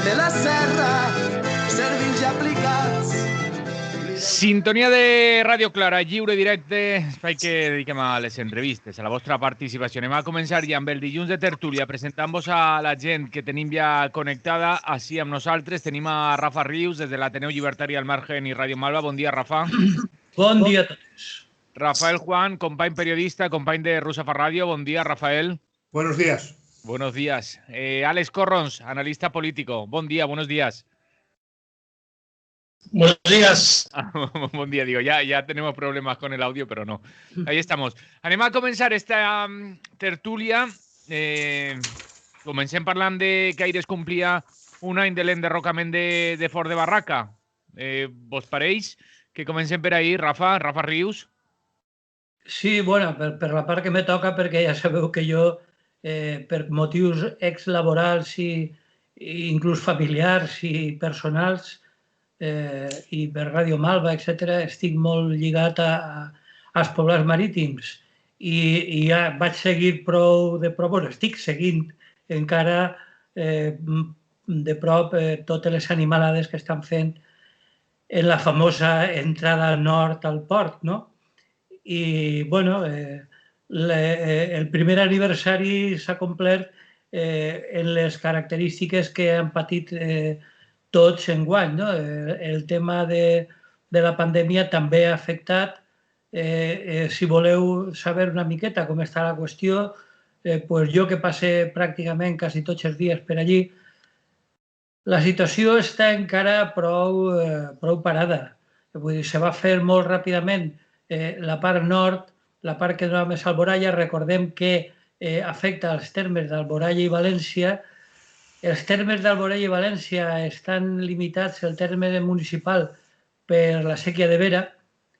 de la serra, servits ja aplicats. Sintonia de Ràdio Clara, lliure directe, espai que dediquem a les entrevistes, a la vostra participació. Anem a començar ja amb el dilluns de tertúlia, presentant-vos a la gent que tenim ja connectada així amb nosaltres. Tenim a Rafa Rius, des de l'Ateneu Llibertari al Margen i Ràdio Malva. Bon dia, Rafa. Bon dia a tots. Rafael Juan, company periodista, company de Rusafa Ràdio. Bon dia, Rafael. Buenos días. Buenos días. Alex Corrons, analista político. Bon dia, buenos días. Buenos días. Bon dia, digo, ya tenemos problemas con el audio, pero no. Ahí estamos. Anem a començar esta tertúlia. Comencem parlant de que ahir es complia un any de l'enderrocament de Fort de Barraca. Vos pareix que comencem per ahir, Rafa Rius? Sí, bueno, per la part que me toca, perquè ja sabeu que jo, per motius exlaborals i inclús familiars i personals, i per Ràdio Malva, etc., estic molt lligat als poblats marítims i ja vaig seguir estic seguint encara de prop totes les animalades que estan fent en la famosa entrada al nord al port, no? I, bueno, el primer aniversari s'ha complert en les característiques que han patit tots enguany, no? El tema de la pandèmia també ha afectat. Si voleu saber una miqueta com està la qüestió, jo que passe pràcticament quasi tots els dies per allí, la situació està encara prou parada. Vull dir, se va fer molt ràpidament la part nord, la part que dona més a Alboraya. Recordem que afecta els termes d'Alboraya i València. Els termes d'Alboraya i València estan limitats, el terme municipal, per la sèquia de Vera,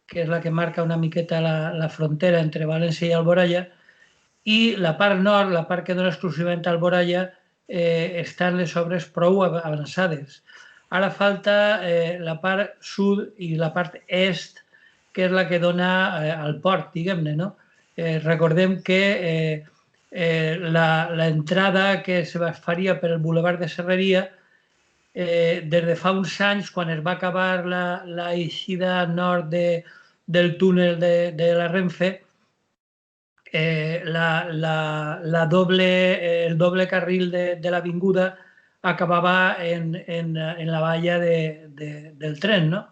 que és la que marca una miqueta la frontera entre València i Alboraya, i la part nord, la part que dona exclusivament a Alboraya, estan les obres prou avançades. Ara falta la part sud i la part est, que és la que dona al port, diguem-ne, no? Recordem que l'entrada que se faria per el Boulevard de Serreria, des de fa uns anys, quan es va acabar l'eixida nord del túnel de la Renfe, el doble carril de l'avinguda acabava en la valla del tren, no?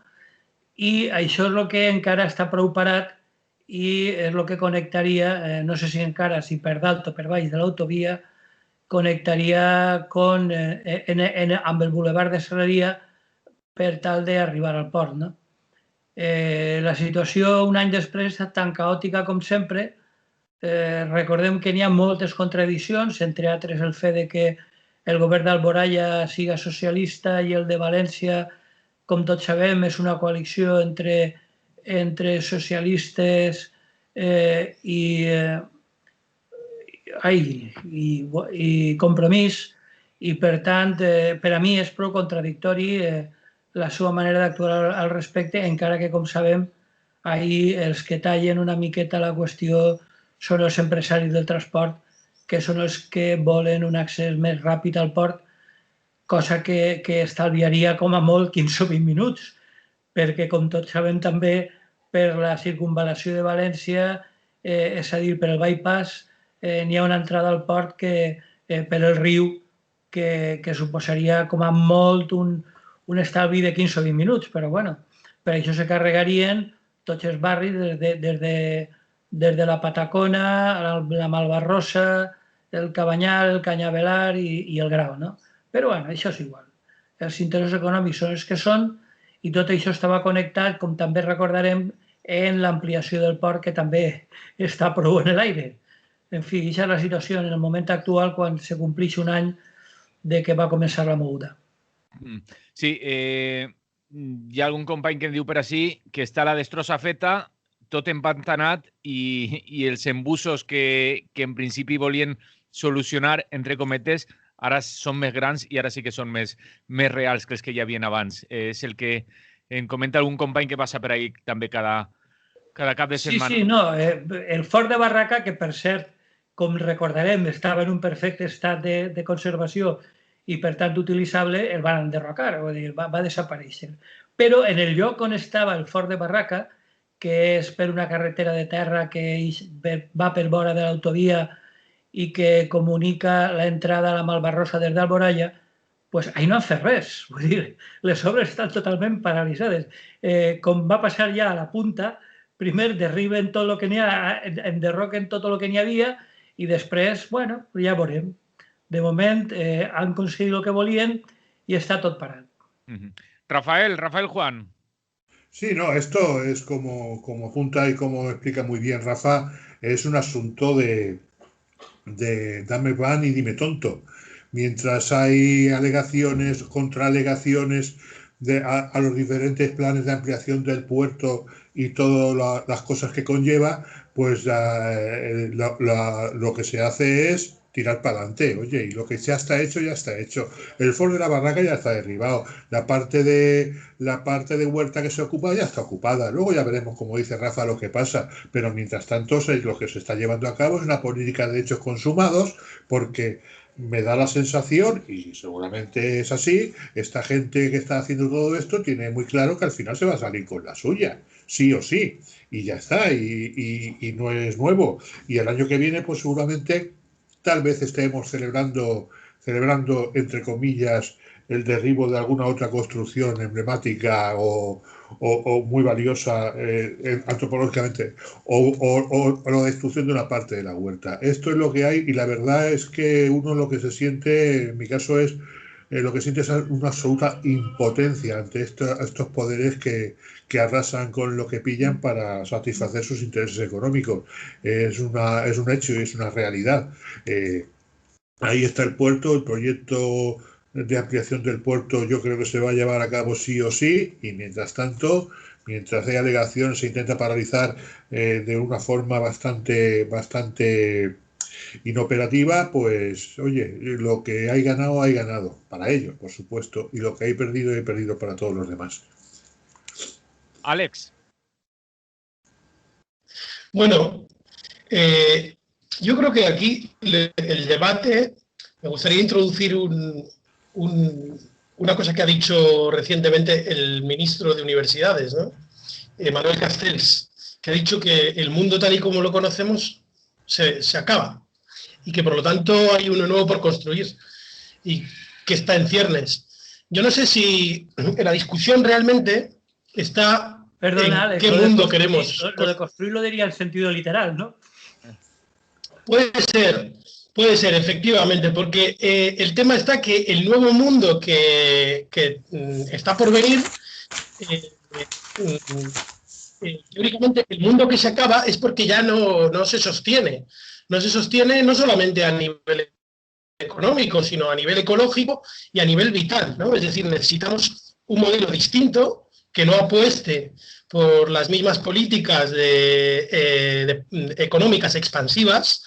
I això és el que encara està prou parat i és el que connectaria, no sé si encara, si per dalt o per baix de l'autovia, connectaria amb el Boulevard de Serreria per tal d'arribar al port, no? La situació un any després està tan caòtica com sempre. Recordem que n'hi ha moltes contradiccions, entre altres el fet que el govern d'Alboraya siga socialista i el de València, com tots sabem, és una coalició entre socialistes i Compromís, i per tant, per a mi és prou contradictori la seva manera d'actuar al respecte, encara que, com sabem, ahir els que tallen una miqueta la qüestió són els empresaris del transport, que són els que volen un accés més ràpid al port, cosa que estalviaria com a molt 15 o 20 minuts, perquè, com tots sabem també, per la circunvalació de València, és a dir, per el bypass, n'hi ha una entrada al port per el riu que suposaria com a molt un estalvi de 15 o 20 minuts, però bueno, per això se carregarien tots els barris des de la Patacona, la Malvarrosa, el Cabanyal, el Canyavelar i el Grau, no? Però bueno, això és igual. Els interessos econòmics són els que són i tot això estava connectat, com també recordarem, en l'ampliació del port, que també està prou en l'aire. En fi, aquesta és la situació en el moment actual quan se compleix un any de que va començar la moguda. Sí, hi ha algun company que em diu per així que està la destrossa feta, tot empantanat i els embussos que en principi volien solucionar, entre cometes, ara són més grans i ara sí que són més reals que els que hi havia abans. És el que em comenta algun company que passa per ahí també cada cap de setmana. Sí, no. El Fort de Barraca, que per cert, com recordarem, estava en un perfecte estat de conservació i per tant utilitzable el van enderrocar, vull dir, va desaparèixer. Però en el lloc on estava el Fort de Barraca, que és per una carretera de terra que va per vora de l'autovia i que comunica l'entrada a la Malvarrosa des d'Alboraya, pues ahí no han fet res. Vull dir, les obres estan totalment paralitzades. Com va passar ja a la punta, primer derriben tot el que n'hi ha, enderroquen tot el que n'hi havia i després, bueno, ja veurem. De moment han aconseguit el que volien i està tot parat. Rafael Juan. Sí, no, esto es como apunta y como explica muy bien Rafa, es un asunto de dame pan y dime tonto. Mientras hay alegaciones, contraalegaciones a los diferentes planes de ampliación del puerto y todas las cosas que conlleva, pues lo que se hace es tirar para adelante. Oye, y lo que ya está hecho, ya está hecho. El Fort de la Barraca ya está derribado. La parte de huerta que se ocupa ya está ocupada. Luego ya veremos, como dice Rafa, lo que pasa. Pero mientras tanto, lo que se está llevando a cabo es una política de hechos consumados, porque me da la sensación, y seguramente es así, esta gente que está haciendo todo esto tiene muy claro que al final se va a salir con la suya, sí o sí, y ya está, y no es nuevo. Y el año que viene, pues seguramente, tal vez estemos celebrando, entre comillas, el derribo de alguna otra construcción emblemática o muy valiosa antropológicamente, o la destrucción de una parte de la huerta. Esto es lo que hay, y la verdad es que uno lo que se siente, en mi caso es, lo que siente es una absoluta impotencia ante estos poderes que arrasan con lo que pillan para satisfacer sus intereses económicos. Es un hecho y es una realidad. Ahí está el puerto, el proyecto de ampliación del puerto yo creo que se va a llevar a cabo sí o sí, y mientras tanto, mientras hay alegaciones, se intenta paralizar de una forma bastante inoperativa, pues oye, lo que hay ganado para ellos, por supuesto, y lo que hay perdido para todos los demás. Alex. Bueno, yo creo que aquí el debate, me gustaría introducir una cosa que ha dicho recientemente el ministro de Universidades, ¿no? Manuel Castells, que ha dicho que el mundo tal y como lo conocemos se acaba y que por lo tanto hay uno nuevo por construir y que está en ciernes. Yo no sé si la discusión realmente está en Alex, qué mundo queremos. Lo de construir lo diría en sentido literal, ¿no? Puede ser, efectivamente, porque el tema está que el nuevo mundo que está por venir, teóricamente el mundo que se acaba es porque ya no se sostiene. No se sostiene no solamente a nivel económico, sino a nivel ecológico y a nivel vital, ¿no? Es decir, necesitamos un modelo distinto que no apueste por las mismas políticas económicas expansivas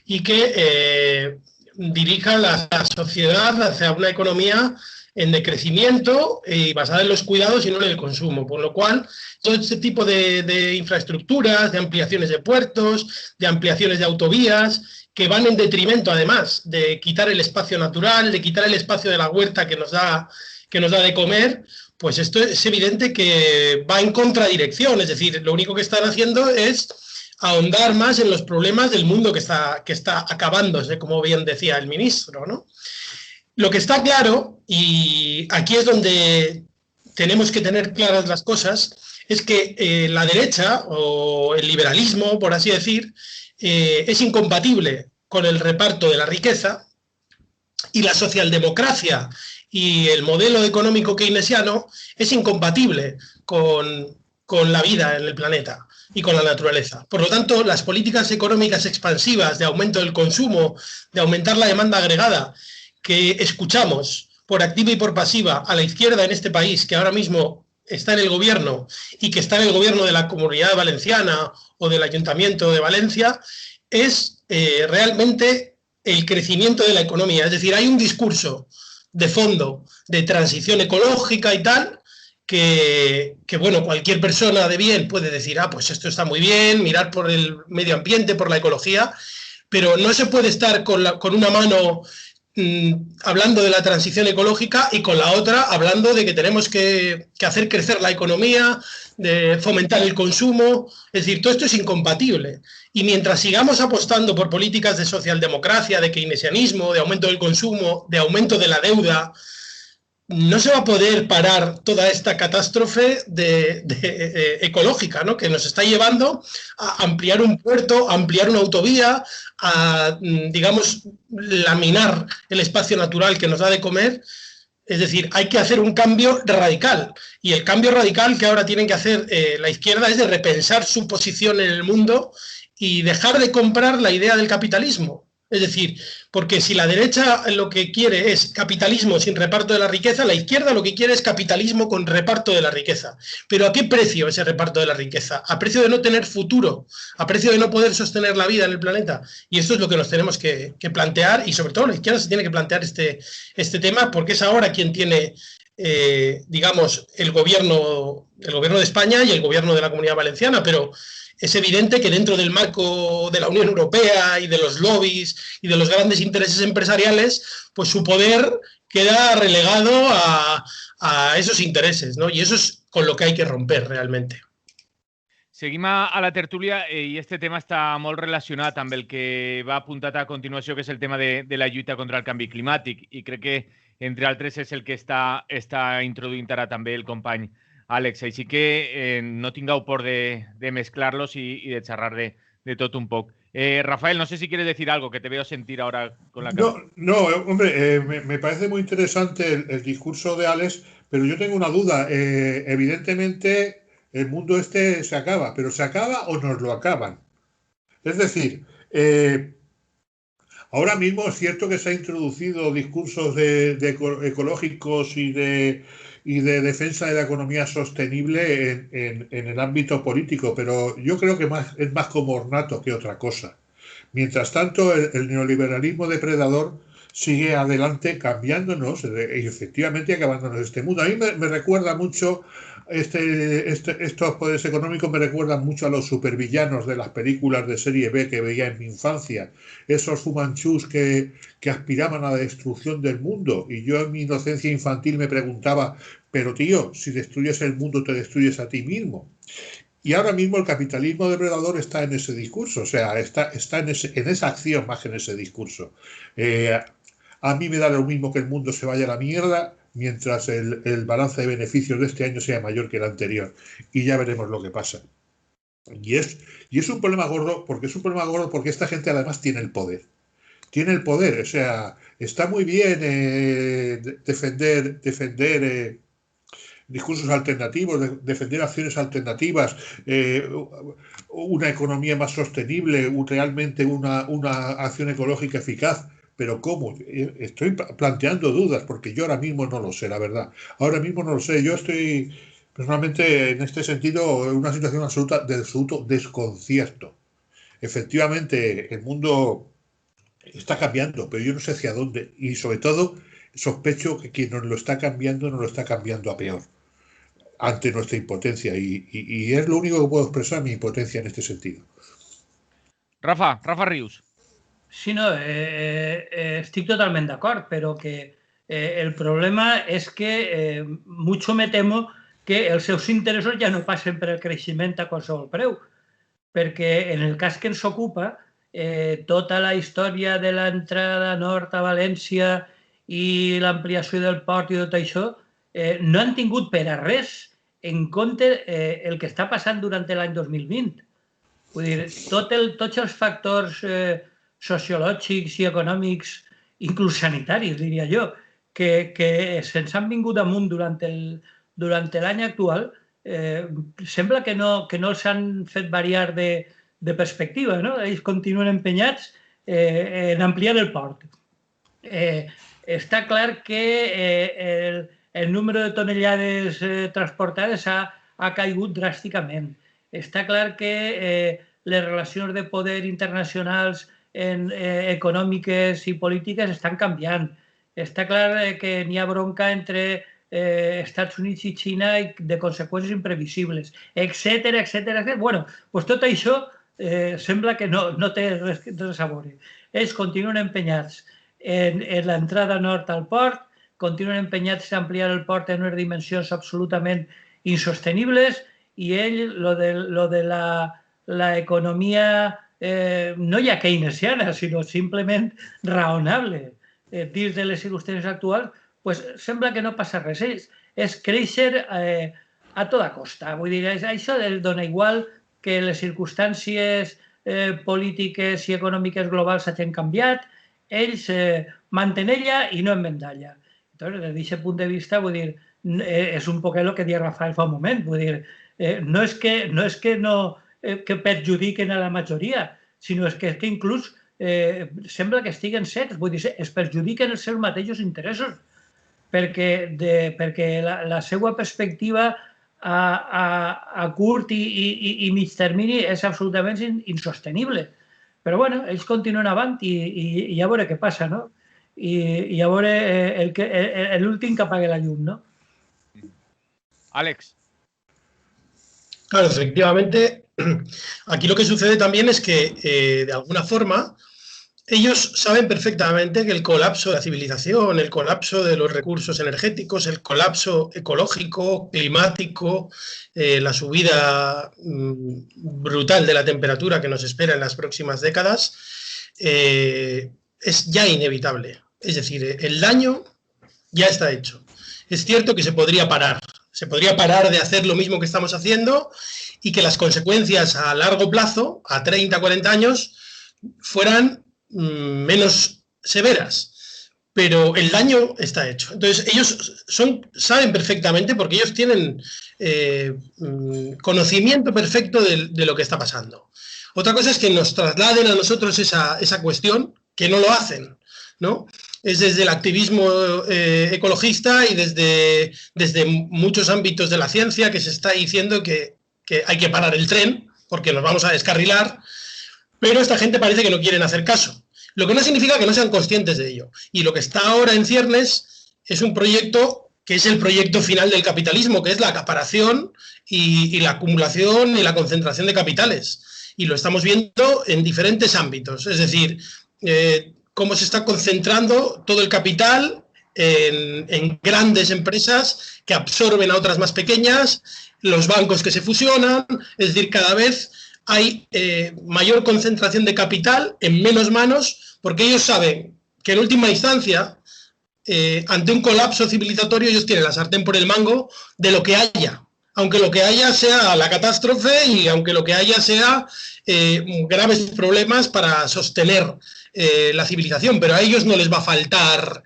y que dirija la sociedad hacia una economía en decrecimiento y basada en los cuidados y no en el consumo. Por lo cual, todo este tipo de infraestructuras, de ampliaciones de puertos, de ampliaciones de autovías, que van en detrimento, además, de quitar el espacio natural, de quitar el espacio de la huerta que nos da de comer, pues esto es evidente que va en contradirección. Es decir, lo único que están haciendo es ahondar más en los problemas del mundo que está acabándose, como bien decía el ministro, ¿no? Lo que está claro, y aquí es donde tenemos que tener claras las cosas, es que la derecha, o el liberalismo, por así decir, es incompatible con el reparto de la riqueza, y la socialdemocracia y el modelo económico keynesiano es incompatible con la vida en el planeta y con la naturaleza. Por lo tanto, las políticas económicas expansivas de aumento del consumo, de aumentar la demanda agregada, que escuchamos por activa y por pasiva a la izquierda en este país, que ahora mismo está en el gobierno y que está en el gobierno de la Comunidad Valenciana o del Ayuntamiento de Valencia, es realmente el crecimiento de la economía. Es decir, hay un discurso de fondo de transición ecológica y tal, que bueno, cualquier persona de bien puede decir, pues esto está muy bien, mirar por el medio ambiente, por la ecología, pero no se puede estar con una mano hablando de la transición ecológica y con la otra hablando de que tenemos que hacer crecer la economía, de fomentar el consumo. Es decir, todo esto es incompatible. Y mientras sigamos apostando por políticas de socialdemocracia, de keynesianismo, de aumento del consumo, de aumento de la deuda, no se va a poder parar toda esta catástrofe ecológica, ¿no? Que nos está llevando a ampliar un puerto, a ampliar una autovía, a, digamos, laminar el espacio natural que nos da de comer. Es decir, hay que hacer un cambio radical. Y el cambio radical que ahora tienen que hacer la izquierda es de repensar su posición en el mundo y dejar de comprar la idea del capitalismo. Es decir, porque si la derecha lo que quiere es capitalismo sin reparto de la riqueza, la izquierda lo que quiere es capitalismo con reparto de la riqueza. ¿Pero a qué precio ese reparto de la riqueza? A precio de no tener futuro, a precio de no poder sostener la vida en el planeta. Y esto es lo que nos tenemos que plantear, y sobre todo la izquierda se tiene que plantear este tema, porque es ahora quien tiene, digamos, el gobierno de España y el gobierno de la Comunidad Valenciana, pero es evidente que dentro del marco de la Unión Europea y de los lobbies y de los grandes intereses empresariales, pues su poder queda relegado a esos intereses, ¿no? Y eso es con lo que hay que romper realmente. Seguim a la tertúlia i este tema està molt relacionat amb el que va apuntat a continuació, que és el tema de la lluita contra el canvi climàtic. I crec que, entre altres, és el que està introduint ara també el company Àlex. Així que no tingueu por de mezclarlos y de charlar de tot un poc. Rafael, no sé si quieres decir algo, que te veo sentir ahora con la cara. No, hombre, me parece muy interesante el discurso de Àlex, pero yo tengo una duda. Evidentemente, el mundo este se acaba, pero ¿se acaba o nos lo acaban? Es decir, ahora mismo es cierto que se han introducido discursos ecológicos y de defensa de la economía sostenible en el ámbito político, pero yo creo que es más como ornato que otra cosa. Mientras tanto, el neoliberalismo depredador sigue adelante cambiándonos y efectivamente acabándonos este mundo. A mí me recuerda mucho, estos poderes económicos me recuerdan mucho a los supervillanos de las películas de serie B que veía en mi infancia, esos fumanchús que aspiraban a la destrucción del mundo, y yo en mi inocencia infantil me preguntaba, pero tío, si destruyes el mundo te destruyes a ti mismo. Y ahora mismo el capitalismo depredador está en ese discurso, o sea, está en esa acción más que en ese discurso. A mí me da lo mismo que el mundo se vaya a la mierda mientras el balance de beneficios de este año sea mayor que el anterior. Y ya veremos lo que pasa. Y es un problema gordo, porque esta gente además tiene el poder. Tiene el poder, o sea, está muy bien defender discursos alternativos, defender acciones alternativas, una economía más sostenible, realmente una acción ecológica eficaz. Pero ¿cómo? Estoy planteando dudas, porque yo ahora mismo no lo sé, la verdad. Ahora mismo no lo sé. Yo estoy personalmente en este sentido en una situación de absoluto desconcierto. Efectivamente, el mundo está cambiando, pero yo no sé hacia dónde. Y sobre todo, sospecho que quien nos lo está cambiando a peor, ante nuestra impotencia. Y es lo único que puedo expresar, mi impotencia en este sentido. Rafa Rius. Sí, no, estic totalment d'acord, però que el problema és que mucho me temo que els seus interessos ja no passen per el creixement a qualsevol preu, perquè en el cas que ens ocupa, tota la història de l'entrada nord a València i l'ampliació del port i tot això no han tingut per a res en compte el que està passant durant l'any 2020. Vull dir, tots els factors sociològics i econòmics, inclús sanitaris, diria jo, que se'ns han vingut amunt durant l'any actual, sembla que no els han fet variar de perspectiva, no? Ells continuen empenyats en ampliar el port. Està clar que el número de tonellades transportades ha caigut dràsticament. Està clar que les relacions de poder internacionals econòmiques i polítiques estan canviant. Està clar que n'hi ha bronca entre Estats Units i Xina de conseqüències imprevisibles, etcètera. Bueno, doncs tot això sembla que no té res a veure. Ells continuen empenyats en l'entrada nord al port, continuen empenyats a ampliar el port en unes dimensions absolutament insostenibles i ell, lo de la economia no ja keynesiana, sinó simplement raonable dins de les circumstàncies actuals, pues sembla que no passa res. És créixer a tota costa. Vull dir, això dona igual que les circumstàncies polítiques i econòmiques globals s'hagin canviat, ells mantenen ella i no enmendalla. Entonces, des d'aquest punt de vista, vull dir, és un poc el que deia Rafael fa un moment, vull dir, no és que perjudiquen a la majoria, sinó que inclús sembla que estiguen cecs, vull dir, es perjudiquen els seus mateixos interessos, perquè la seva perspectiva a curt i mig termini és absolutament insostenible. Però, bueno, ells continuen avant i a veure què passa, no? I a veure l'últim que apague la llum, ¿no? Alex. Claro, efectivamente, aquí lo que sucede también es que, de alguna forma, ellos saben perfectamente que el colapso de la civilización, el colapso de los recursos energéticos, el colapso ecológico, climático, la subida brutal de la temperatura que nos espera en las próximas décadas, es ya inevitable. Es decir, el daño ya está hecho. Es cierto que se podría parar de hacer lo mismo que estamos haciendo y que las consecuencias a largo plazo, a 30, 40 años, fueran menos severas, pero el daño está hecho. Entonces, ellos saben perfectamente, porque ellos tienen conocimiento perfecto de lo que está pasando. Otra cosa es que nos trasladen a nosotros esa cuestión, que no lo hacen, ¿no? Es desde el activismo ecologista y desde muchos ámbitos de la ciencia que se está diciendo que hay que parar el tren porque nos vamos a descarrilar, pero esta gente parece que no quieren hacer caso. Lo que no significa que no sean conscientes de ello. Y lo que está ahora en ciernes es un proyecto que es el proyecto final del capitalismo, que es la acaparación y la acumulación y la concentración de capitales. Y lo estamos viendo en diferentes ámbitos. Es decir, cómo se está concentrando todo el capital en grandes empresas que absorben a otras más pequeñas, los bancos que se fusionan, es decir, cada vez hay mayor concentración de capital en menos manos, porque ellos saben que en última instancia, ante un colapso civilizatorio, ellos tienen la sartén por el mango de lo que haya, aunque lo que haya sea la catástrofe y aunque lo que haya sea graves problemas para sostener la civilización, pero a ellos no les va a faltar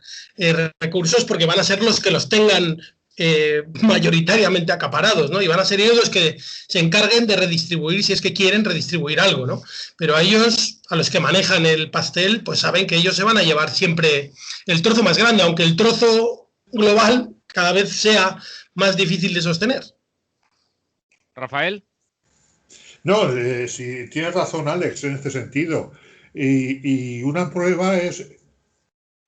recursos porque van a ser los que los tengan mayoritariamente acaparados, ¿no? Y van a ser ellos los que se encarguen de redistribuir, si es que quieren redistribuir algo, ¿no? Pero a ellos, a los que manejan el pastel, pues saben que ellos se van a llevar siempre el trozo más grande, aunque el trozo global cada vez sea más difícil de sostener. Rafael. No, sí, tienes razón, Alex, en este sentido. Y una prueba es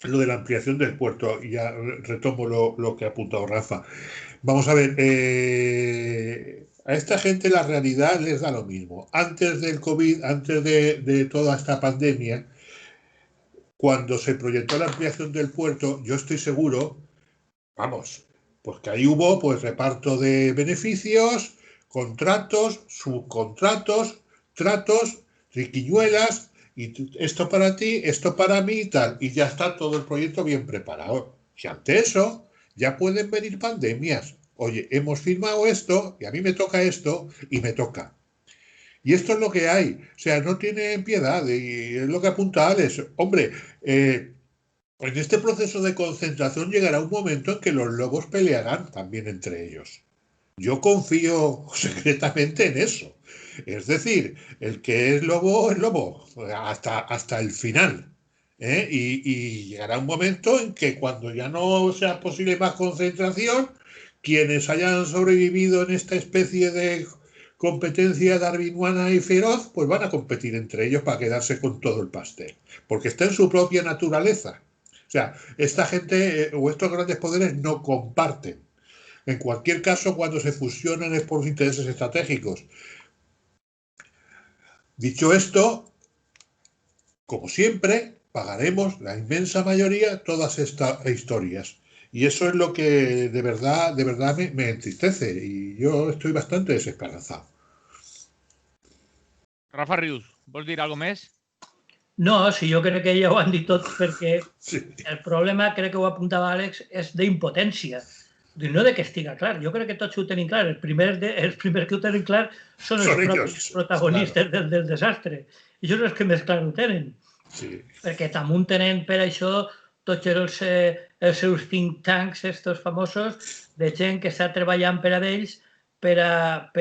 lo de la ampliación del puerto. Y ya retomo lo que ha apuntado Rafa. Vamos a ver, a esta gente la realidad les da lo mismo. Antes del COVID, antes de toda esta pandemia, cuando se proyectó la ampliación del puerto, yo estoy seguro, vamos, pues que ahí hubo pues reparto de beneficios, contratos, subcontratos, tratos, triquiñuelas, y esto para ti, esto para mí y tal, y ya está todo el proyecto bien preparado. Si ante eso ya pueden venir pandemias. Oye, hemos firmado esto y a mí me toca esto y me toca. Y esto es lo que hay. O sea, no tiene piedad y es lo que apunta Alex. Hombre, en este proceso de concentración llegará un momento en que los lobos pelearán también entre ellos. Yo confío secretamente en eso. Es decir, el que es lobo hasta el final. Y llegará un momento en que cuando ya no sea posible más concentración, quienes hayan sobrevivido en esta especie de competencia darwiniana y feroz, pues van a competir entre ellos para quedarse con todo el pastel. Porque está en su propia naturaleza. O sea, esta gente o estos grandes poderes no comparten. En cualquier caso, cuando se fusionan es por intereses estratégicos. Dicho esto, como siempre, pagaremos la inmensa mayoría todas estas historias. Y eso es lo que de verdad me entristece. Y yo estoy bastante desesperanzado. Rafa Rius, vols dir alguna més? No, si jo crec que ja ho han dit tot, perquè Sí. el problema, crec que ho apuntava Àlex, és d'impotència. No de que estiga clar, jo crec que tots ho tenim clar. Els primers que ho tenen clar són els propis protagonistes del desastre. I això és els que més clar ho tenen. Sí. Perquè també tenen per això tots els seus think tanks, estos famosos, de gent que està treballant per a ells per a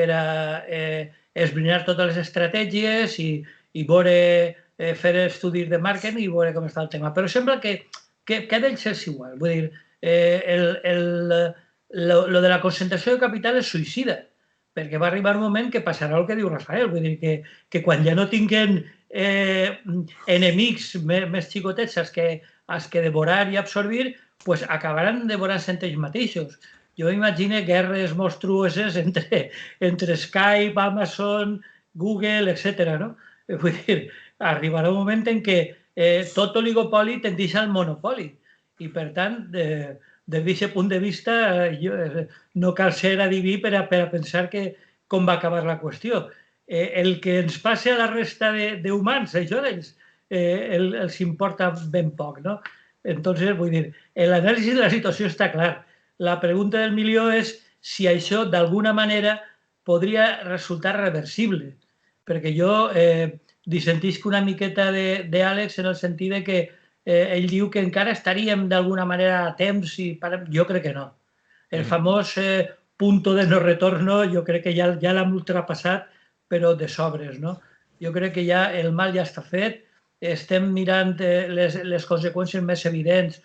esbrinar totes les estratègies i veure, fer estudis de màrqueting i veure com està el tema. Però sembla que a d'ells és igual. Vull dir, lo de la concentració de capital és suïcida, perquè va arribar un moment que passarà el que diu Rafael, vull dir que quan ja no tinguen enemics més xicotets als que devorar i absorbir, pues acabaran devorant-se entre ells mateixos. Jo m'imagino guerres monstruoses entre Skype, Amazon, Google, etc. No? Vull dir, arribarà un moment en què tot oligopoli tendeix al monopoli i, per tant, des d'aquest punt de vista no cal ser adiví per a pensar com va acabar la qüestió. El que ens passa a la resta d'humans, això els importa ben poc, no? Entonces, vull dir, l'anàlisi de la situació està clar. La pregunta del milió és si això d'alguna manera podria resultar reversible, perquè jo dissentisc una miqueta d'Àlex en el sentit que ell diu que encara estaríem d'alguna manera a temps i jo crec que no. El famós punto de no retorno jo crec que ja l'hem ultrapassat, però de sobres, no? Jo crec que ja el mal ja està fet, estem mirant les conseqüències més evidents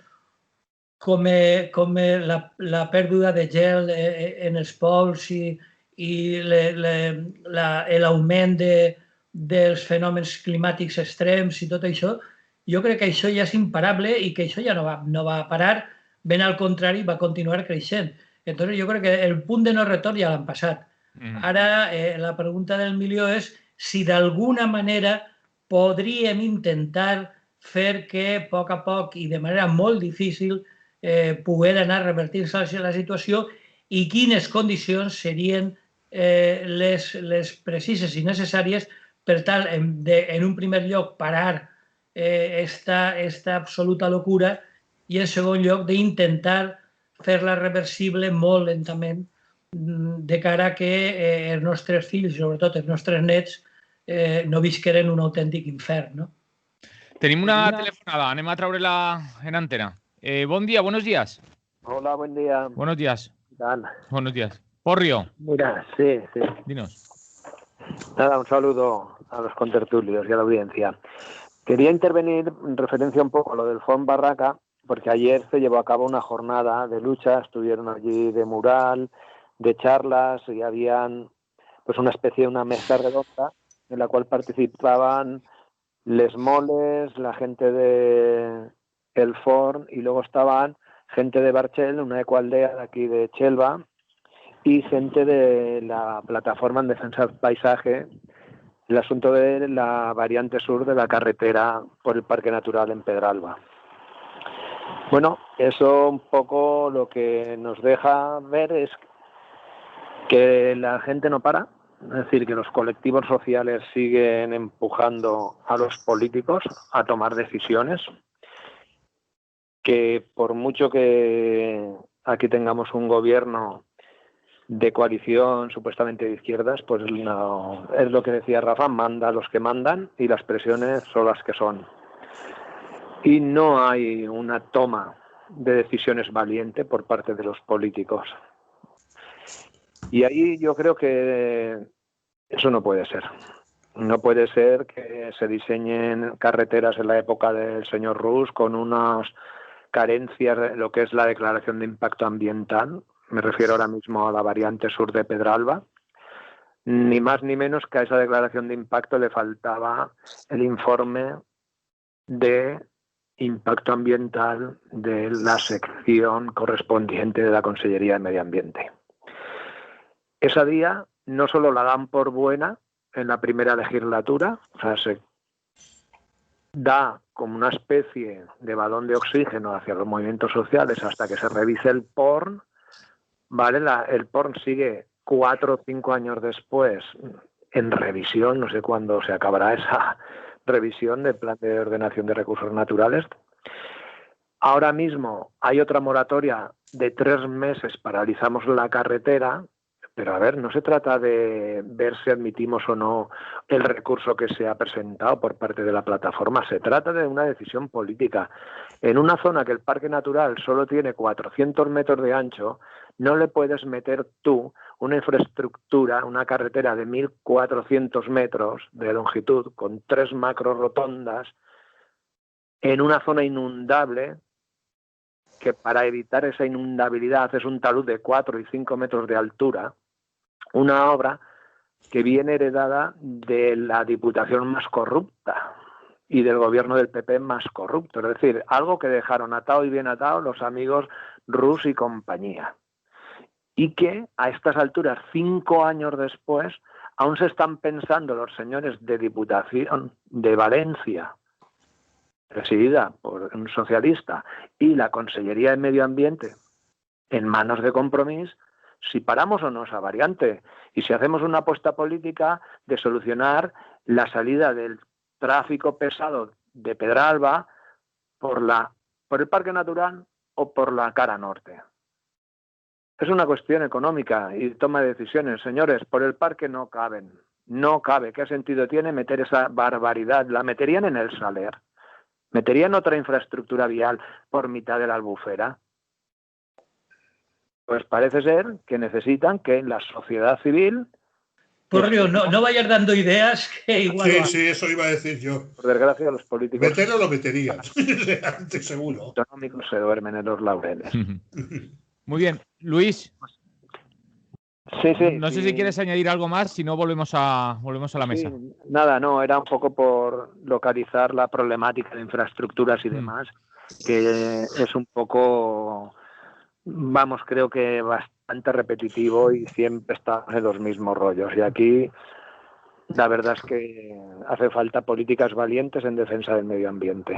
com la pèrdua de gel en els pols i l'augment dels fenòmens climàtics extrems i tot això. Jo crec que això ja és imparable i que això ja no va parar, ben al contrari, va continuar creixent. Entonces, jo crec que el punt de no retorn ja l'han passat. Ara, la pregunta del milió és si d'alguna manera podríem intentar fer que a poc i de manera molt difícil poder anar revertint-se la situació i quines condicions serien les precises i necessàries per tal, en un primer lloc, parar esta absoluta locura i, en segon lloc, d'intentar fer-la reversible molt lentament de cara que els nostres fills, sobretot els nostres nets, no visqueren un autèntic infern, no? Tenim una telefonada, anem a treure-la en antena. Bon día, buenos días. Hola, buen día. Buenos días. ¿Qué tal? Buenos días. Porrio. Mira, sí. Dinos. Nada, un saludo a los contertulios y a la audiencia. Quería intervenir en referencia un poco a lo del Font Barraca, porque ayer se llevó a cabo una jornada de lucha, estuvieron allí de mural, de charlas, y habían pues una mesa redonda en la cual participaban les moles, la gente de el Forn, y luego estaban gente de Barchel, una ecoaldea de aquí de Chelva, y gente de la plataforma en defensa del paisaje, el asunto de la variante sur de la carretera por el Parque Natural en Pedralba. Bueno, eso un poco lo que nos deja ver es que la gente no para, es decir, que los colectivos sociales siguen empujando a los políticos a tomar decisiones, que por mucho que aquí tengamos un gobierno de coalición supuestamente de izquierdas, pues no, es lo que decía Rafa, manda a los que mandan y las presiones son las que son. Y no hay una toma de decisiones valiente por parte de los políticos. Y ahí yo creo que eso no puede ser. No puede ser que se diseñen carreteras en la época del señor Rus con unas carencias de lo que es la declaración de impacto ambiental. Me refiero ahora mismo a la variante sur de Pedralba. Ni más ni menos que a esa declaración de impacto le faltaba el informe de impacto ambiental de la sección correspondiente de la Consellería de Medio Ambiente. Esa día no solo la dan por buena en la primera legislatura, o sea, da como una especie de balón de oxígeno hacia los movimientos sociales hasta que se revise el PORN, ¿vale? El PORN sigue 4 o 5 años después en revisión, no sé cuándo se acabará esa revisión del Plan de Ordenación de Recursos Naturales. Ahora mismo hay otra moratoria de 3 meses, paralizamos la carretera, pero a ver, no se trata de ver si admitimos o no el recurso que se ha presentado por parte de la plataforma, se trata de una decisión política. En una zona que el parque natural solo tiene 400 metros de ancho, no le puedes meter tú una infraestructura, una carretera de 1.400 metros de longitud con 3 macro rotondas en una zona inundable, que para evitar esa inundabilidad haces un talud de 4 y 5 metros de altura, una obra que viene heredada de la Diputación más corrupta y del gobierno del PP más corrupto. Es decir, algo que dejaron atado y bien atado los amigos Rus y compañía. Y que a estas alturas, 5 años después, aún se están pensando los señores de Diputación de Valencia, presidida por un socialista, y la Consellería de Medio Ambiente, en manos de Compromís, si paramos o no esa variante y si hacemos una apuesta política de solucionar la salida del tráfico pesado de Pedralba por el Parque Natural o por la cara norte. Es una cuestión económica y toma de decisiones. Señores, por el parque no caben. No cabe. ¿Qué sentido tiene meter esa barbaridad? La meterían en el Saler. ¿Meterían otra infraestructura vial por mitad de la Albufera? Pues parece ser que necesitan que la sociedad civil... Porrio, no vayas dando ideas que igual... Sí, eso iba a decir yo. Por desgracia, los políticos... Meterlo lo meterían, antes seguro. Autonómicos se duermen en los laureles. Muy bien. Luis. Sí. No sé si quieres añadir algo más, si no volvemos a la mesa. Sí, nada, no, era un poco por localizar la problemática de infraestructuras y demás, que es un poco, vamos, creo que bastante repetitivo y siempre está en los mismos rollos. Y aquí la verdad es que hace falta políticas valientes en defensa del medio ambiente.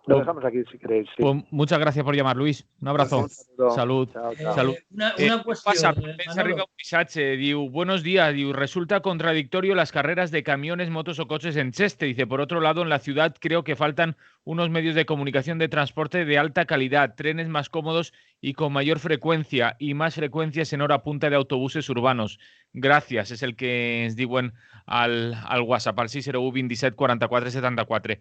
Lo dejamos aquí si queréis. Sí. Pues muchas gracias por llamar, Luis. Un abrazo. Salud. Chao. Salud. Una cuestión. Arriba un missatge, diu, buenos días, diu, resulta contradictorio las carreras de camiones, motos o coches en Cheste. Dice, por otro lado, en la ciudad creo que faltan unos medios de comunicación de transporte de alta calidad, trenes más cómodos y con mayor frecuencia y más frecuencias en hora punta de autobuses urbanos. Gracias, es el que ens diuen al WhatsApp, al 601 27 44 74.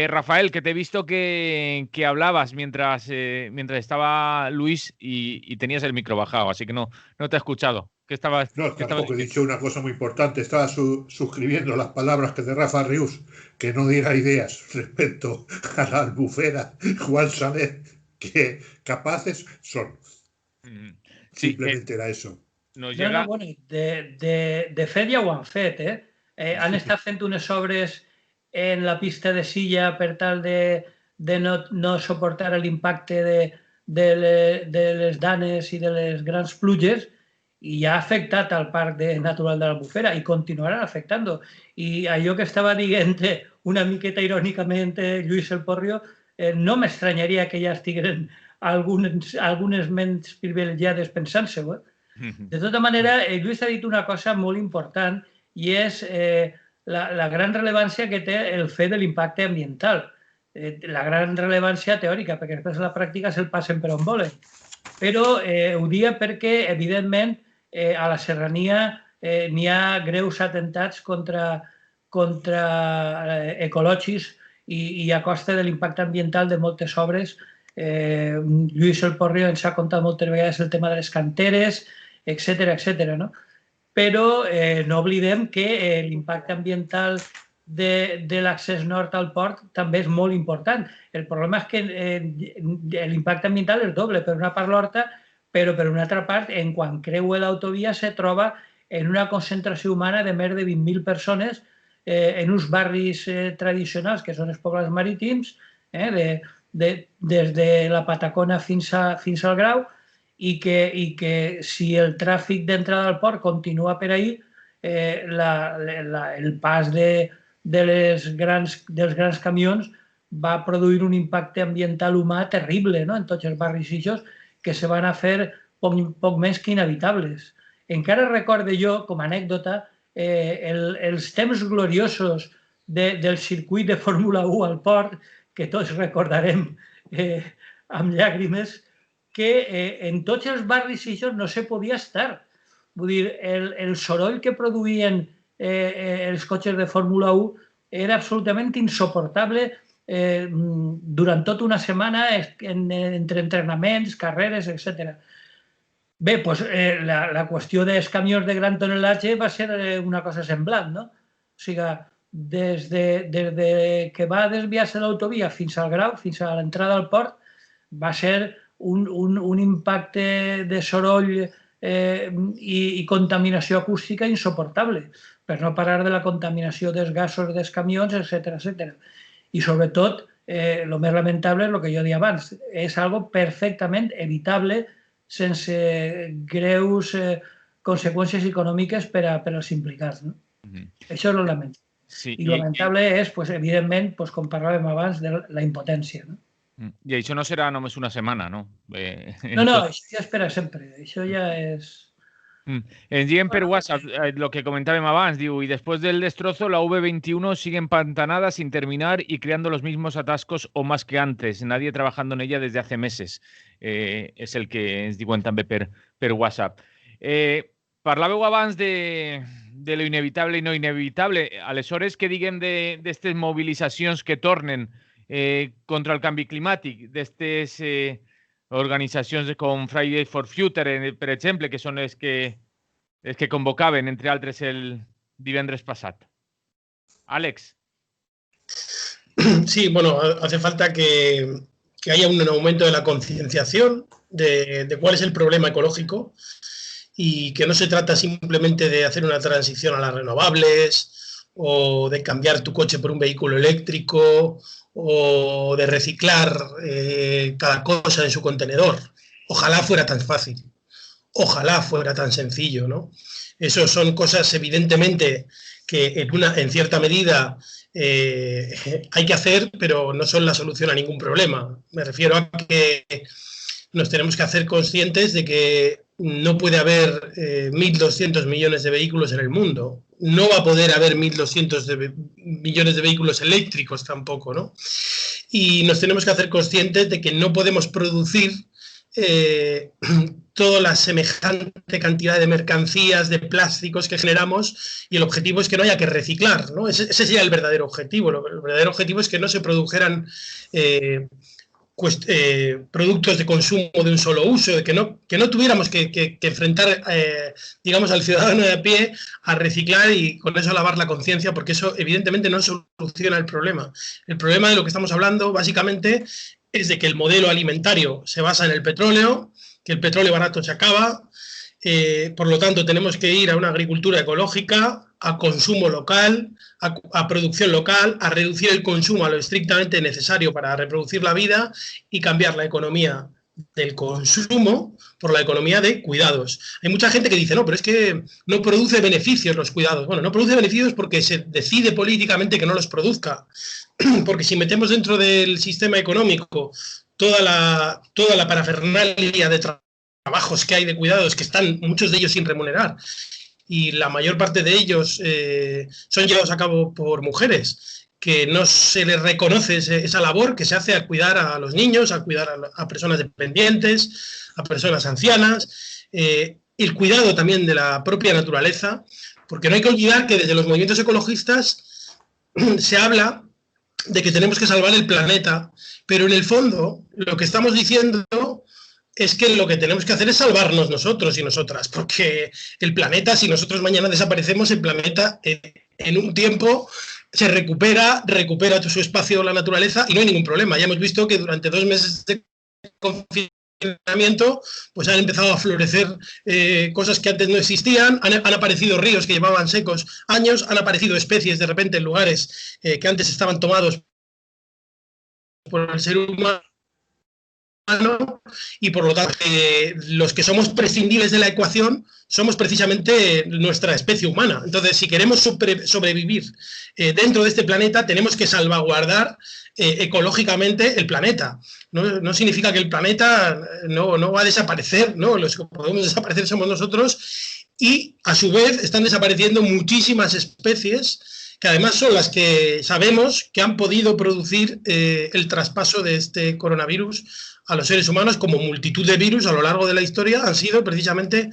Rafael, que te he visto que hablabas mientras estaba Luis y tenías el micro bajado, así que no te he escuchado. Tampoco he dicho una cosa muy importante. Estaba suscribiendo las palabras que de Rafa Rius, que no diera ideas respecto a la Albufera o al Saler, que capaces son. Sí, simplemente era eso. Bueno, de fet ja ho han fet, han estat fent unes obres en la pista de Silla per tal de no suportar l'impacte de les danes i de les grans pluges, i ha afectat al Parc Natural de l'Albufera i continuaran afectant-ho. I allò que estava dient una miqueta irònicament Lluís el Porrio, no m'estranyaria que ja estigueren algunes ments privilegiades pensant-se-ho. De tota manera, Lluís ha dit una cosa molt important i és la gran rellevància que té el fet de l'impacte ambiental. La gran rellevància teòrica, perquè després en la pràctica se'l passen per on volen. Però ho dic perquè, evidentment, a la serrania n'hi ha greus atemptats contra ecològics i a costa de l'impacte ambiental de moltes obres. Lluís el Porrio ens ha contat moltes vegades el tema de les canteres, etcètera. Però no oblidem que l'impacte ambiental de l'accés nord al port també és molt important. El problema és que l'impacte ambiental és doble, per una part l'horta, però per una altra part, quan creua l'autovia, se troba en una concentració humana de més de 20.000 persones en uns barris tradicionals, que són els poblats marítims, des de la Patacona fins al Grau, i que si el tràfic d'entrada al port continua per ahir, el pas de dels grans camions va produir un impacte ambiental humà terrible, no?, en tots els barris ixos, que se van a fer poc més que inevitables. Encara recorde jo, com a anècdota, els temps gloriosos del circuit de Fórmula 1 al port, que tots recordarem amb llàgrimes, que en tots els barris ixos no se podia estar. Vull dir, el soroll que produïen els cotxes de Fórmula 1 era absolutament insuportable durant tota una setmana entre entrenaments, carreres, etc. Bé, doncs la qüestió dels camions de gran tonel·latge va ser una cosa semblant, no? O sigui, des que va desviar-se l'autovia fins al Grau, fins a l'entrada al port, va ser un impacte de soroll i contaminació acústica insuportable, per no parlar de la contaminació dels gasos dels camions, etc. I sobretot, el més lamentable és el que jo deia abans, és algo perfectament evitable sense greus conseqüències econòmiques per als implicats. Això és el lamentable. I el lamentable és, evidentment, com parlàvem abans, de la impotència. I això no serà només una setmana, no? No, això ja és per a sempre. Això ja és... Ens diuen per WhatsApp lo que comentábamos antes, digo, y después del destrozo la V21 sigue empantanada sin terminar y creando los mismos atascos o más que antes, nadie trabajando en ella desde hace meses, es el que ens diuen també per WhatsApp. Parlàveu abans de lo inevitable i no inevitable, aleshores que diguem d'estes mobilitzacions que tornen contra el canvi climàtic, d'estes organitzacions com Fridays for Future, per exemple, que són les que convocaven, entre altres, el divendres passat. Àlex. Sí, bueno, hace falta que haya un aumento de la concienciación de cuál es el problema ecológico y que no se trata simplemente de hacer una transición a las renovables o de cambiar tu coche por un vehículo eléctrico o de reciclar cada cosa en su contenedor. Ojalá fuera tan fácil, ojalá fuera tan sencillo, ¿no? Eso son cosas, evidentemente, que en cierta medida hay que hacer, pero no son la solución a ningún problema. Me refiero a que nos tenemos que hacer conscientes de que no puede haber 1.200 millones de vehículos en el mundo. No va a poder haber 1.200 millones de vehículos eléctricos tampoco, ¿no? Y nos tenemos que hacer conscientes de que no podemos producir toda la semejante cantidad de mercancías, de plásticos que generamos, y el objetivo es que no haya que reciclar, ¿no? Ese sería el verdadero objetivo. El verdadero objetivo es que no se produjeran productos de consumo de un solo uso, que no tuviéramos que enfrentar, digamos, al ciudadano de a pie a reciclar y con eso lavar la conciencia, porque eso evidentemente no soluciona el problema. El problema de lo que estamos hablando básicamente es de que el modelo alimentario se basa en el petróleo, que el petróleo barato se acaba, por lo tanto tenemos que ir a una agricultura ecológica, a consumo local, a producción local, a reducir el consumo a lo estrictamente necesario para reproducir la vida y cambiar la economía del consumo por la economía de cuidados. Hay mucha gente que dice, no, pero es que no produce beneficios los cuidados. Bueno, no produce beneficios porque se decide políticamente que no los produzca. Porque si metemos dentro del sistema económico toda la parafernalia de trabajos que hay de cuidados, que están muchos de ellos sin remunerar, y la mayor parte de ellos son llevados a cabo por mujeres, que no se les reconoce esa labor que se hace a cuidar a los niños, a cuidar a personas dependientes, a personas ancianas, el cuidado también de la propia naturaleza, porque no hay que olvidar que desde los movimientos ecologistas se habla de que tenemos que salvar el planeta, pero en el fondo lo que estamos diciendo es que lo que tenemos que hacer es salvarnos nosotros y nosotras, porque el planeta, si nosotros mañana desaparecemos, el planeta en un tiempo se recupera su espacio, la naturaleza, y no hay ningún problema. Ya hemos visto que durante 2 meses de confinamiento pues han empezado a florecer cosas que antes no existían, han aparecido ríos que llevaban secos años, han aparecido especies de repente en lugares que antes estaban tomados por el ser humano. y por lo tanto los que somos prescindibles de la ecuación somos precisamente nuestra especie humana. Entonces, si queremos sobrevivir dentro de este planeta, tenemos que salvaguardar ecológicamente el planeta. No significa que el planeta no va a desaparecer, ¿no? Los que podemos desaparecer somos nosotros, y a su vez están desapareciendo muchísimas especies que además son las que sabemos que han podido producir el traspaso de este coronavirus a los seres humanos, como multitud de virus a lo largo de la historia han sido precisamente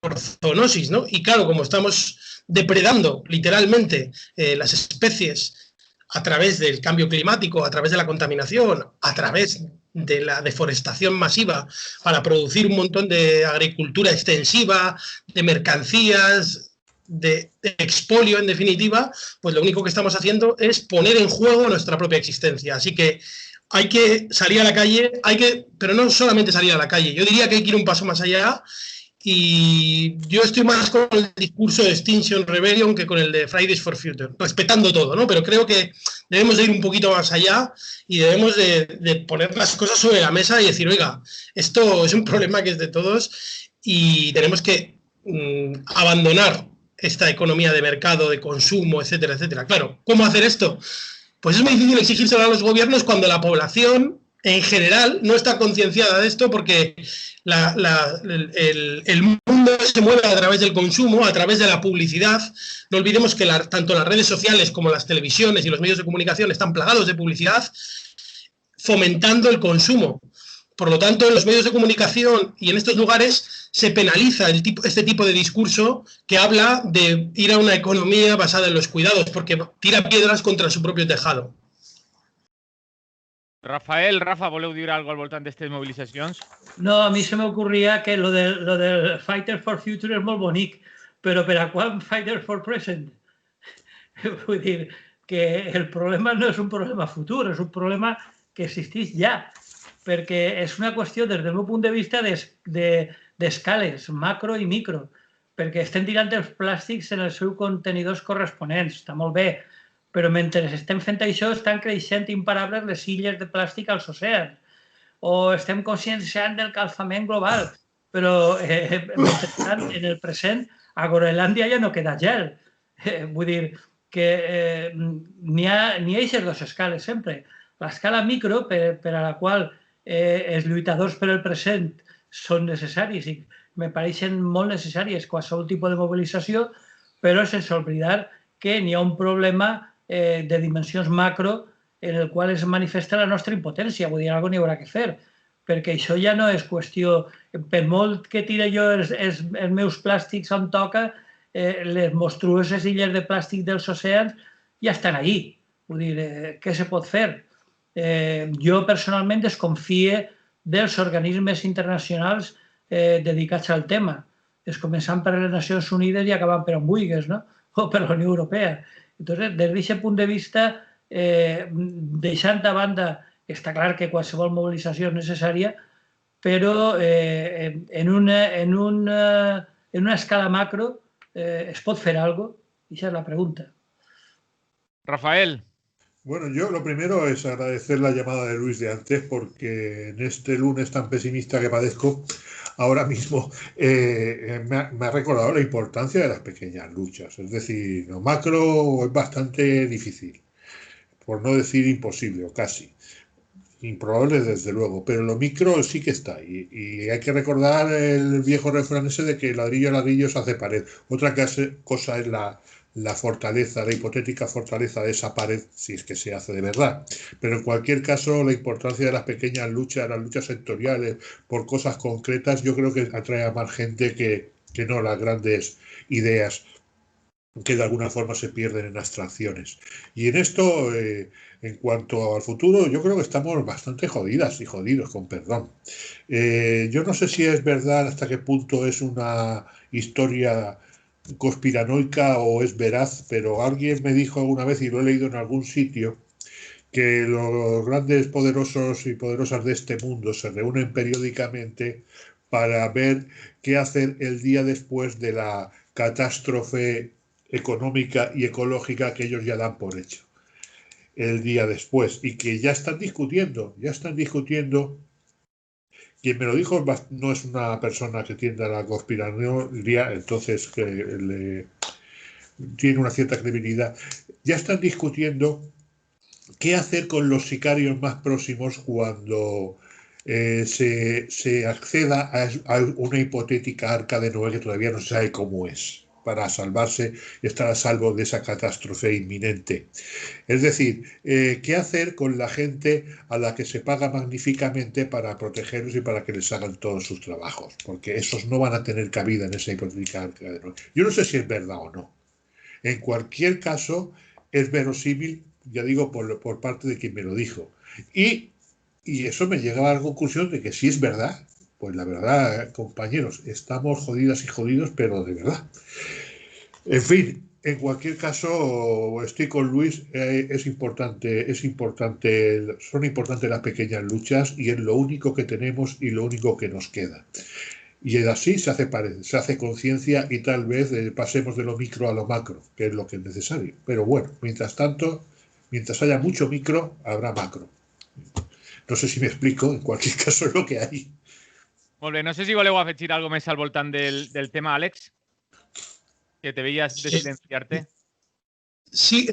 por zoonosis, ¿no? Y claro, como estamos depredando literalmente las especies a través del cambio climático, a través de la contaminación, a través de la deforestación masiva para producir un montón de agricultura extensiva, de mercancías, de expolio en definitiva, pues lo único que estamos haciendo es poner en juego nuestra propia existencia. Así que hay que salir a la calle, pero no solamente salir a la calle, yo diría que hay que ir un paso más allá, y yo estoy más con el discurso de Extinction Rebellion que con el de Fridays for Future, respetando todo, ¿no? Pero creo que debemos de ir un poquito más allá y debemos de poner las cosas sobre la mesa y decir, oiga, esto es un problema que es de todos y tenemos que abandonar esta economía de mercado, de consumo, etcétera, etcétera. Claro, ¿cómo hacer esto? Pues es muy difícil exigírselo a los gobiernos cuando la población en general no está concienciada de esto, porque el mundo se mueve a través del consumo, a través de la publicidad. No olvidemos que tanto las redes sociales como las televisiones y los medios de comunicación están plagados de publicidad, fomentando el consumo. Por lo tanto, en los medios de comunicación y en estos lugares se penaliza este tipo de discurso que habla de ir a una economía basada en los cuidados, porque tira piedras contra su propio tejado. Rafa, voleu dir alguna cosa al voltant d'aquestes mobilitzacions? No, a mi se m'ocorria que lo del Fighter for Future és molt bonic, però per a quan Fighter for Present? Vull dir que el problema no és un problema futur, és un problema que existeix ja, perquè és una qüestió, des del meu punt de vista, d'escales, macro i micro, perquè estem tirant els plàstics en els seus contenidors corresponents, està molt bé, però mentre estem fent això estan creixent imparables les illes de plàstic als oceans, o estem conscienciant del calfament global, però mentrestant, en el present, a Groenlàndia ja no queda gel. Vull dir que n'hi ha aquestes dues escales sempre. L'escala micro, per a la qual els lluitadors per el present són necessaris i me pareixen molt necessàries qualsevol tipus de mobilització, però sense oblidar que n'hi ha un problema de dimensions macro en el qual es manifesta la nostra impotència. Vull dir, alguna cosa n'hi haurà que fer, perquè això ja no és qüestió... Per molt que tire jo els meus plàstics on toca, les monstruoses illes de plàstic dels oceans ja estan allí. Vull dir, què se pot fer? Jo personalment desconfie dels organismes internacionals dedicats al tema, començant per les Nacions Unides i acabant per on vulguis, no? O per la Unió Europea. Entonces, des d'aquest punt de vista, deixant a banda, està clar que qualsevol mobilització és necessària, però en una escala macro es pot fer alguna cosa? Esa es la pregunta. Rafael. Bueno, yo lo primero es agradecer la llamada de Luis de antes, porque en este lunes tan pesimista que padezco ahora mismo me ha recordado la importancia de las pequeñas luchas. Es decir, lo macro es bastante difícil, por no decir imposible o casi. Improbable desde luego, pero lo micro sí que está ahí. Y hay que recordar el viejo refrán ese de que ladrillo a ladrillo se hace pared. Otra cosa es la fortaleza, la hipotética fortaleza de esa pared, si es que se hace de verdad. Pero en cualquier caso, la importancia de las pequeñas luchas, las luchas sectoriales, por cosas concretas, yo creo que atrae a más gente que no las grandes ideas que de alguna forma se pierden en abstracciones. Y en esto, en cuanto al futuro, yo creo que estamos bastante jodidas y jodidos, con perdón. Yo no sé si es verdad hasta qué punto es una historia conspiranoica o es veraz, pero alguien me dijo alguna vez, y lo he leído en algún sitio, que los grandes poderosos y poderosas de este mundo se reúnen periódicamente para ver qué hacer el día después de la catástrofe económica y ecológica que ellos ya dan por hecho el día después, y que ya están discutiendo quien me lo dijo no es una persona que tienda a la conspiración, entonces que tiene una cierta credibilidad. Ya están discutiendo qué hacer con los sicarios más próximos cuando se acceda a una hipotética arca de Noé que todavía no se sabe cómo es, para salvarse y estar a salvo de esa catástrofe inminente. Es decir, ¿qué hacer con la gente a la que se paga magníficamente para protegerlos y para que les hagan todos sus trabajos? Porque esos no van a tener cabida en esa hipotética arca de Noé. Yo no sé si es verdad o no. En cualquier caso, es verosímil, ya digo, por parte de quien me lo dijo. Y eso me llegaba a la conclusión de que si es verdad, pues la verdad, compañeros, estamos jodidas y jodidos, pero de verdad. En fin, en cualquier caso, estoy con Luis, son importantes las pequeñas luchas y es lo único que tenemos y lo único que nos queda. Y así se hace conciencia y tal vez pasemos de lo micro a lo macro, que es lo que es necesario. Pero bueno, mientras tanto, mientras haya mucho micro, habrá macro. No sé si me explico, en cualquier caso es lo que hay. Molt bé, no sé si voleu afegir algo més al voltant del tema, Àlex, que te veías de silenciarte. Sí,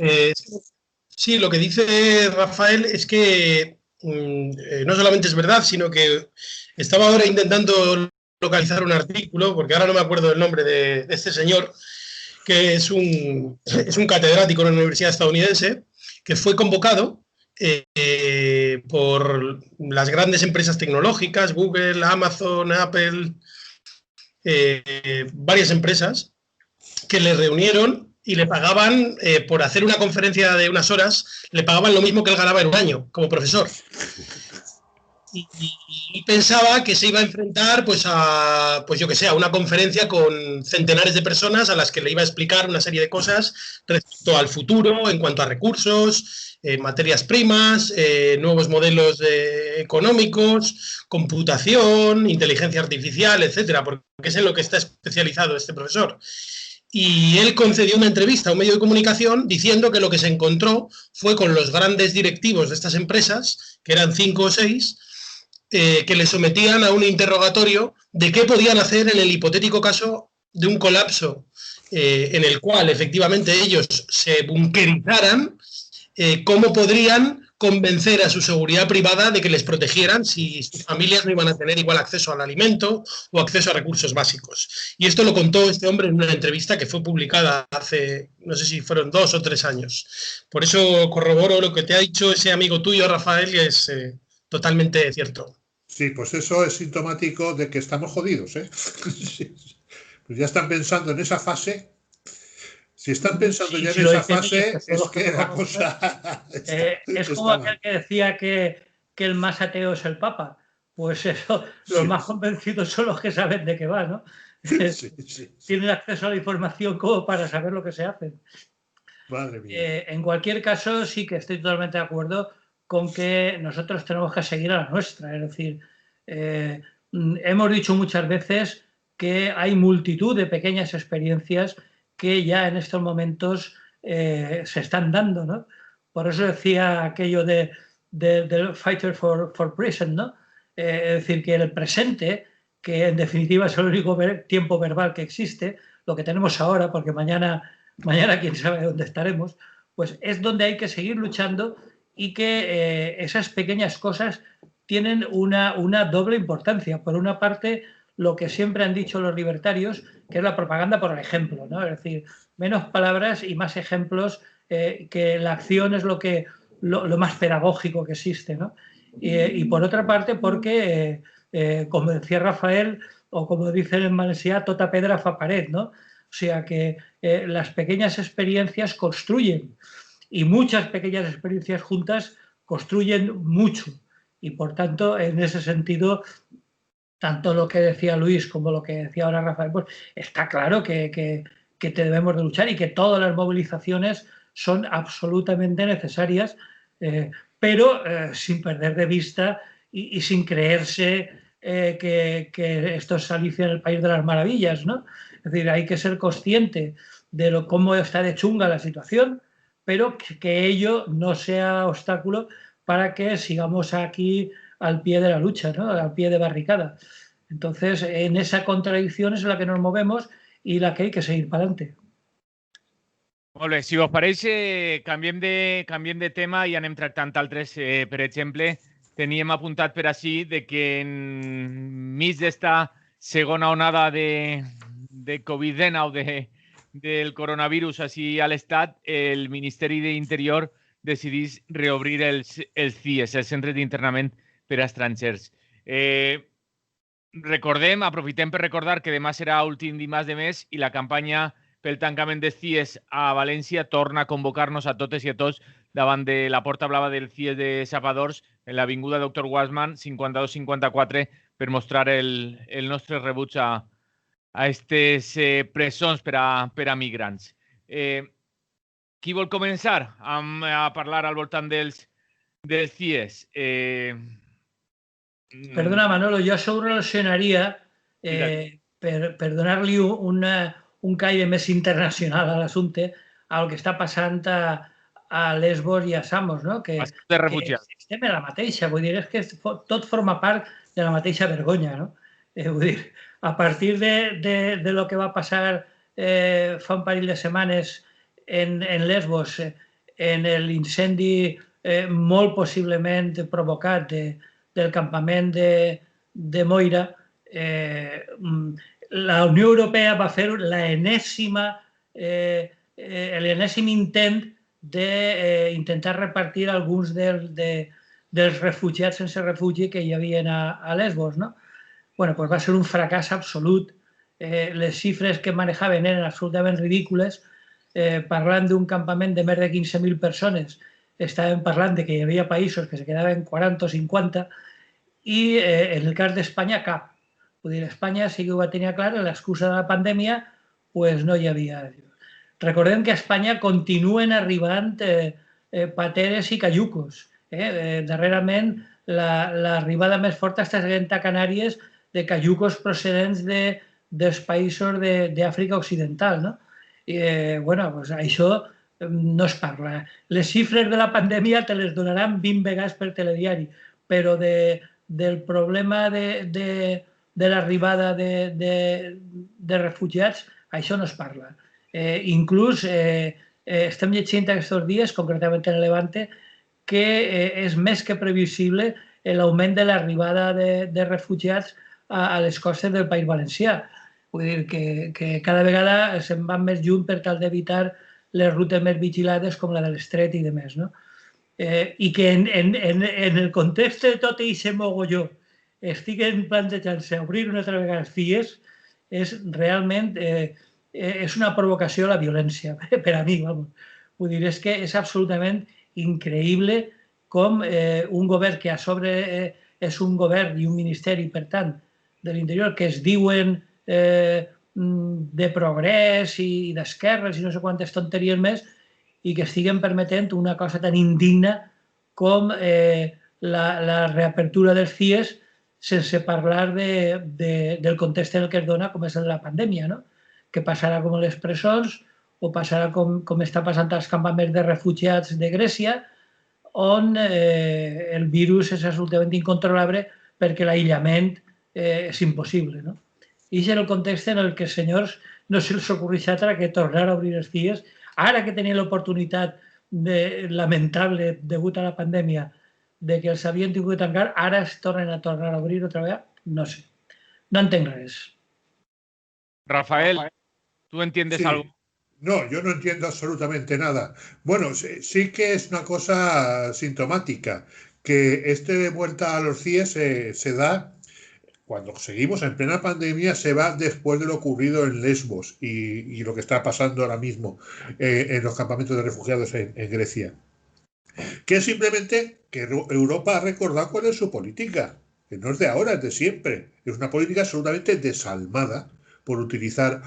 sí, lo que dice Rafael es que no solamente es verdad, sino que estaba ahora intentando localizar un artículo, porque ahora no me acuerdo del nombre de este señor, que es un catedrático en una universidad estadounidense, que fue convocado por las grandes empresas tecnológicas, Google, Amazon, Apple, varias empresas, que le reunieron y le pagaban, por hacer una conferencia de unas horas, le pagaban lo mismo que él ganaba en un año como profesor. Y pensaba que se iba a enfrentar pues a una conferencia con centenares de personas a las que le iba a explicar una serie de cosas respecto al futuro en cuanto a recursos, materias primas, nuevos modelos económicos, computación, inteligencia artificial, etcétera, porque es en lo que está especializado este profesor. Y él concedió una entrevista a un medio de comunicación diciendo que lo que se encontró fue con los grandes directivos de estas empresas, que eran 5 o 6, que le sometían a un interrogatorio de qué podían hacer en el hipotético caso de un colapso en el cual efectivamente ellos se bunkerizaran, cómo podrían convencer a su seguridad privada de que les protegieran si sus familias no iban a tener igual acceso al alimento o acceso a recursos básicos. Y esto lo contó este hombre en una entrevista que fue publicada hace, no sé si fueron 2 o 3 años. Por eso corroboro lo que te ha dicho ese amigo tuyo, Rafael, que es totalmente cierto. Sí, pues eso es sintomático de que estamos jodidos, ¿eh? Pues ya están pensando en esa fase. Si están pensando ya en esa fase, es que la cosa... es como aquel que decía que el más ateo es el Papa. Pues eso, los más convencidos son los que saben de qué va, ¿no? Tienen acceso a la información como para saber lo que se hace. Madre mía. En cualquier caso, sí que estoy totalmente de acuerdo con que nosotros tenemos que seguir a la nuestra. Es decir, hemos dicho muchas veces que hay multitud de pequeñas experiencias que ya en estos momentos se están dando, ¿no? Por eso decía aquello del fighter for present, ¿no? Es decir, que el presente, que en definitiva es el único tiempo verbal que existe, lo que tenemos ahora, porque mañana quién sabe dónde estaremos, pues es donde hay que seguir luchando y que esas pequeñas cosas tienen una doble importancia. Por una parte, lo que siempre han dicho los libertarios, que es la propaganda por el ejemplo, ¿no? Es decir, menos palabras y más ejemplos, que la acción es lo más pedagógico que existe, ¿no? Y por otra parte, porque, como decía Rafael, o como dicen en Valencià, tota pedra fa paret, ¿no? O sea que las pequeñas experiencias construyen, y muchas pequeñas experiencias juntas construyen mucho. Y por tanto, en ese sentido, tanto lo que decía Luis como lo que decía ahora Rafael, pues está claro que debemos de luchar y que todas las movilizaciones son absolutamente necesarias, pero sin perder de vista y sin creerse que esto es Alicia en el País de las Maravillas, ¿no? Es decir, hay que ser consciente de cómo está de chunga la situación, pero que ello no sea obstáculo para que sigamos aquí al pie de la lucha, ¿no? Al pie de barricada. Entonces, en esa contradicción es en la que nos movemos y la que hay que seguir para adelante. Molt bé, si us pareix, canviem de tema i anem tractant altres. Per exemple, teníem apuntat per així de que enmig d'esta segona onada de Covid-19 del coronavirus així a l'Estat, el Ministeri d'Interior decidís reobrir els CIES, els centres d'internament per a estrangers. Aprofitem per recordar que demà serà últim dimarts de mes i la campanya pel tancament dels CIES a València torna a convocar-nos a totes i a tots davant de la Porta Blava del CIES de Sapadors en l'avinguda Dr. Guasman 52-54 per mostrar el nostre rebuig a aquestes presons per a migrants. Qui vol començar a parlar al voltant dels CIES? Perdona, Manolo, jo això ho relacionaria per donar-li un caire més internacional a l'assumpte al que està passant a Lesbos i a Samos, no? Que estem en la mateixa, vull dir, és que tot forma part de la mateixa vergonya, no? Vull dir, a partir de lo que va passar fa un parell de setmanes en Lesbos, en l'incendi molt possiblement provocat del campament de Moira, la Unió Europea va fer l'enèsim intent d'intentar repartir alguns dels refugiats sense refugi que hi havia a Lesbos, no? Bueno, pues va ser un fracàs absolut. Les xifres que manejaven eren absolutament ridícules. Parlant d'un campament de més de 15.000 persones, estàvem parlant de que hi havia països que se quedaven 40 o 50 i en el cas d'Espanya cap. Vull dir, Espanya sí que ho va tenir clar, l'excusa de la pandèmia, doncs no hi havia. Recordem que a Espanya continuen arribant pateres i cayucos. Darrerament, l'arribada més forta està sent a Canàries de cayucos procedents dels països d'Àfrica Occidental, no? Bueno, doncs això no es parla. Les xifres de la pandèmia te les donaran 20 vegades per telediari, però del problema de l'arribada de refugiats, això no es parla. Inclús estem llegint aquests dies, concretament en Levante, que és més que previsible l'augment de l'arribada de refugiats a les costes del País Valencià. Vull dir que cada vegada se'n van més lluny per tal d'evitar les rutes més vigilades com la de l'Estret i de més, no? I que en el context de tot aquest mogolló estiguen plantejant-se obrir una altra vegada els CIES és realment una provocació a la violència, per a mi, vamos. Vull dir, és que és absolutament increïble com un govern que a sobre és un govern i un ministeri, per tant, de l'Interior, que es diuen de progrés i d'esquerres i no sé quantes tonteries més, i que estiguen permetent una cosa tan indigna com la reapertura dels CIES sense parlar del context en el que es dona, com és el de la pandèmia, no? Que passarà com a les presons o passarà com està passant als campaments de refugiats de Grècia, on el virus és absolutament incontrolable perquè l'aïllament és impossible, no? I és el context en el que els senyors no se'ls ocorreix altre que tornar a obrir els CIES, ara que tenien l'oportunitat lamentable degut a la pandèmia de que els havien tingut que tancar, ara es tornen a tornar a obrir otra vegada, no sé. No entenc res. Rafael, ¿tú entiendes algo? No, yo no entiendo absolutamente nada. Bueno, sí que es una cosa sintomática, que de vuelta a los CIES se da cuando seguimos en plena pandemia, se va después de lo ocurrido en Lesbos y lo que está pasando ahora mismo en los campamentos de refugiados en Grecia. Que es simplemente que Europa ha recordado cuál es su política, que no es de ahora, es de siempre. Es una política absolutamente desalmada, por utilizar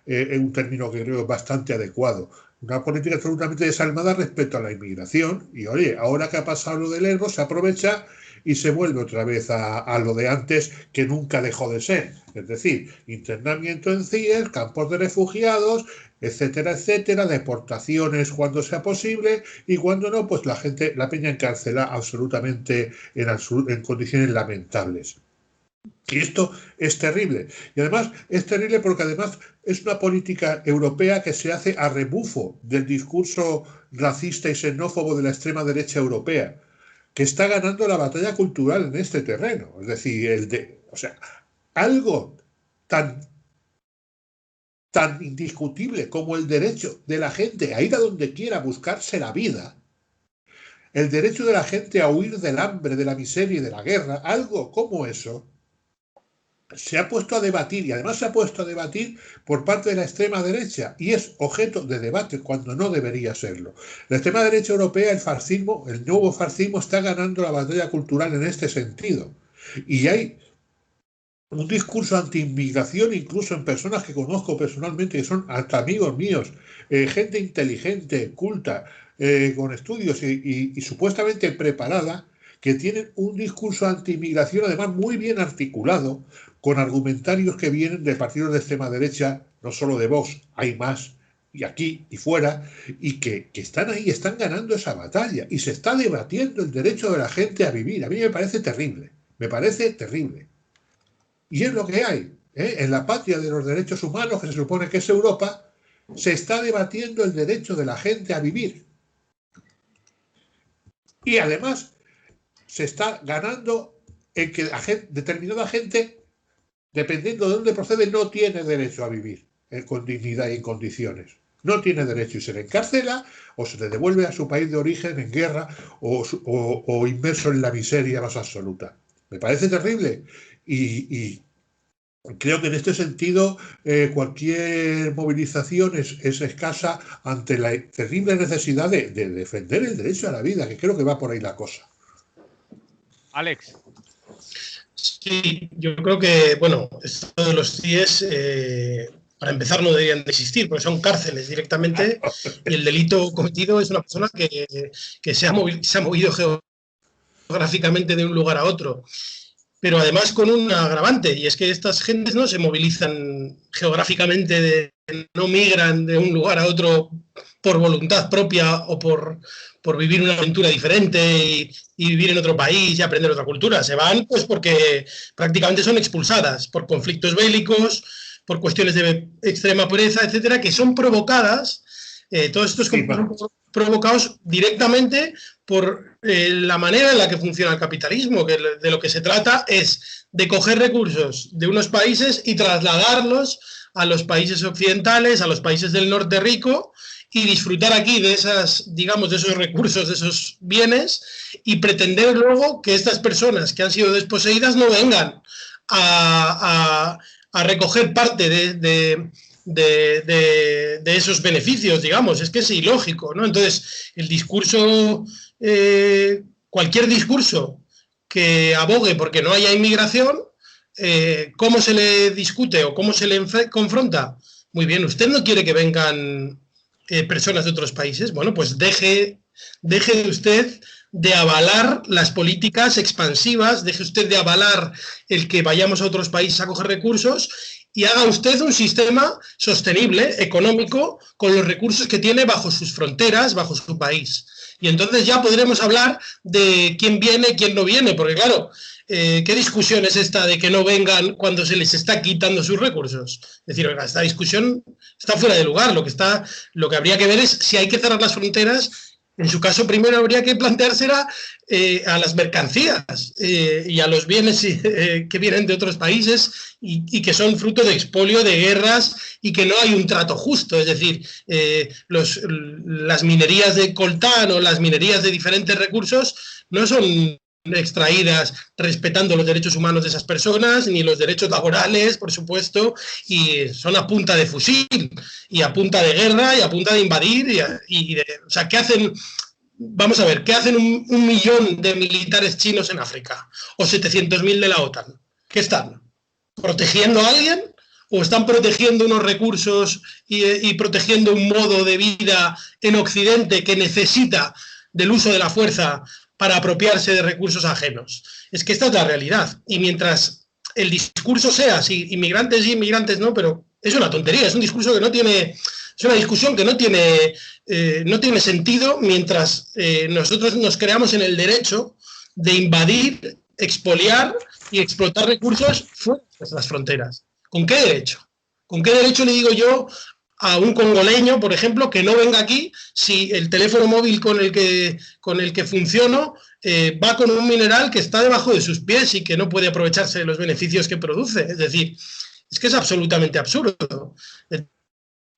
un término que creo bastante adecuado. Una política absolutamente desalmada respecto a la inmigración. Y oye, ahora que ha pasado lo de Lesbos, se aprovecha y se vuelve otra vez a lo de antes, que nunca dejó de ser. Es decir, internamiento en CIES, campos de refugiados, etcétera, etcétera, deportaciones cuando sea posible y cuando no, pues la peña encarcela absolutamente en condiciones lamentables. Y esto es terrible. Y además es terrible porque además es una política europea que se hace a rebufo del discurso racista y xenófobo de la extrema derecha europea, que está ganando la batalla cultural en este terreno. Es decir, algo tan indiscutible como el derecho de la gente a ir a donde quiera a buscarse la vida, el derecho de la gente a huir del hambre, de la miseria y de la guerra, algo como eso, se ha puesto a debatir, y además se ha puesto a debatir por parte de la extrema derecha, y es objeto de debate cuando no debería serlo. La extrema derecha europea, el nuevo fascismo, está ganando la batalla cultural en este sentido. Y hay un discurso anti-inmigración incluso en personas que conozco personalmente, que son hasta amigos míos, gente inteligente, culta, con estudios y supuestamente preparada, que tienen un discurso anti-inmigración además muy bien articulado, con argumentarios que vienen de partidos de extrema derecha, no solo de Vox, hay más, y aquí y fuera, y que están ahí, están ganando esa batalla, y se está debatiendo el derecho de la gente a vivir. A mí me parece terrible, Y es lo que hay, en la patria de los derechos humanos, que se supone que es Europa, se está debatiendo el derecho de la gente a vivir. Y además se está ganando en que determinada gente, dependiendo de dónde procede, no tiene derecho a vivir con dignidad y en condiciones. No tiene derecho y se le encarcela o se le devuelve a su país de origen en guerra o inmerso en la miseria más absoluta. Me parece terrible y creo que en este sentido cualquier movilización es escasa ante la terrible necesidad de defender el derecho a la vida, que creo que va por ahí la cosa. Alex. Sí, yo creo que, bueno, esto de los CIES, para empezar, no deberían de existir, porque son cárceles directamente, y el delito cometido es una persona que se ha movido geográficamente de un lugar a otro. Pero además con un agravante, y es que estas gentes no se movilizan geográficamente, no migran de un lugar a otro por voluntad propia o por vivir una aventura diferente y vivir en otro país y aprender otra cultura. Se van pues porque prácticamente son expulsadas por conflictos bélicos, por cuestiones de extrema pobreza, etcétera, que son provocadas, todos estos conflictos son provocados directamente por la manera en la que funciona el capitalismo, que de lo que se trata es de coger recursos de unos países y trasladarlos a los países occidentales, a los países del norte rico, y disfrutar aquí de esas, digamos, de esos recursos, de esos bienes, y pretender luego que estas personas que han sido desposeídas no vengan a recoger parte de esos beneficios, digamos. Es que es ilógico, ¿no? Entonces, el discurso, cualquier discurso que abogue porque no haya inmigración, ¿cómo se le discute o cómo se le confronta? Muy bien, usted no quiere que vengan personas de otros países, bueno, pues deje usted de avalar las políticas expansivas, deje usted de avalar el que vayamos a otros países a coger recursos y haga usted un sistema sostenible, económico, con los recursos que tiene bajo sus fronteras, bajo su país. Y entonces ya podremos hablar de quién viene, quién no viene, porque claro, ¿qué discusión es esta de que no vengan cuando se les está quitando sus recursos? Es decir, oiga, esta discusión está fuera de lugar. Lo que habría que ver es si hay que cerrar las fronteras. En su caso, primero habría que planteársela a las mercancías y a los bienes que vienen de otros países y que son fruto de expolio, de guerras, y que no hay un trato justo. Es decir, las minerías de coltán o las minerías de diferentes recursos no son extraídas respetando los derechos humanos de esas personas, ni los derechos laborales, por supuesto, y son a punta de fusil, y a punta de guerra, y a punta de invadir, o sea, ¿qué hacen? Vamos a ver, ¿qué hacen un millón de militares chinos en África? ¿O 700.000 de la OTAN? ¿Qué están? ¿Protegiendo a alguien? ¿O están protegiendo unos recursos y protegiendo un modo de vida en Occidente que necesita del uso de la fuerza para apropiarse de recursos ajenos? Es que esta es la realidad. Y mientras el discurso sea, sí, inmigrantes sí, inmigrantes no, pero es una tontería, es un discurso que no tiene... O Es una discusión que no tiene sentido mientras nosotros nos creamos en el derecho de invadir, expoliar y explotar recursos fuera de las fronteras. ¿Con qué derecho? ¿Con qué derecho le digo yo a un congoleño, por ejemplo, que no venga aquí si el teléfono móvil con el que funciono va con un mineral que está debajo de sus pies y que no puede aprovecharse de los beneficios que produce? Es decir, es que es absolutamente absurdo.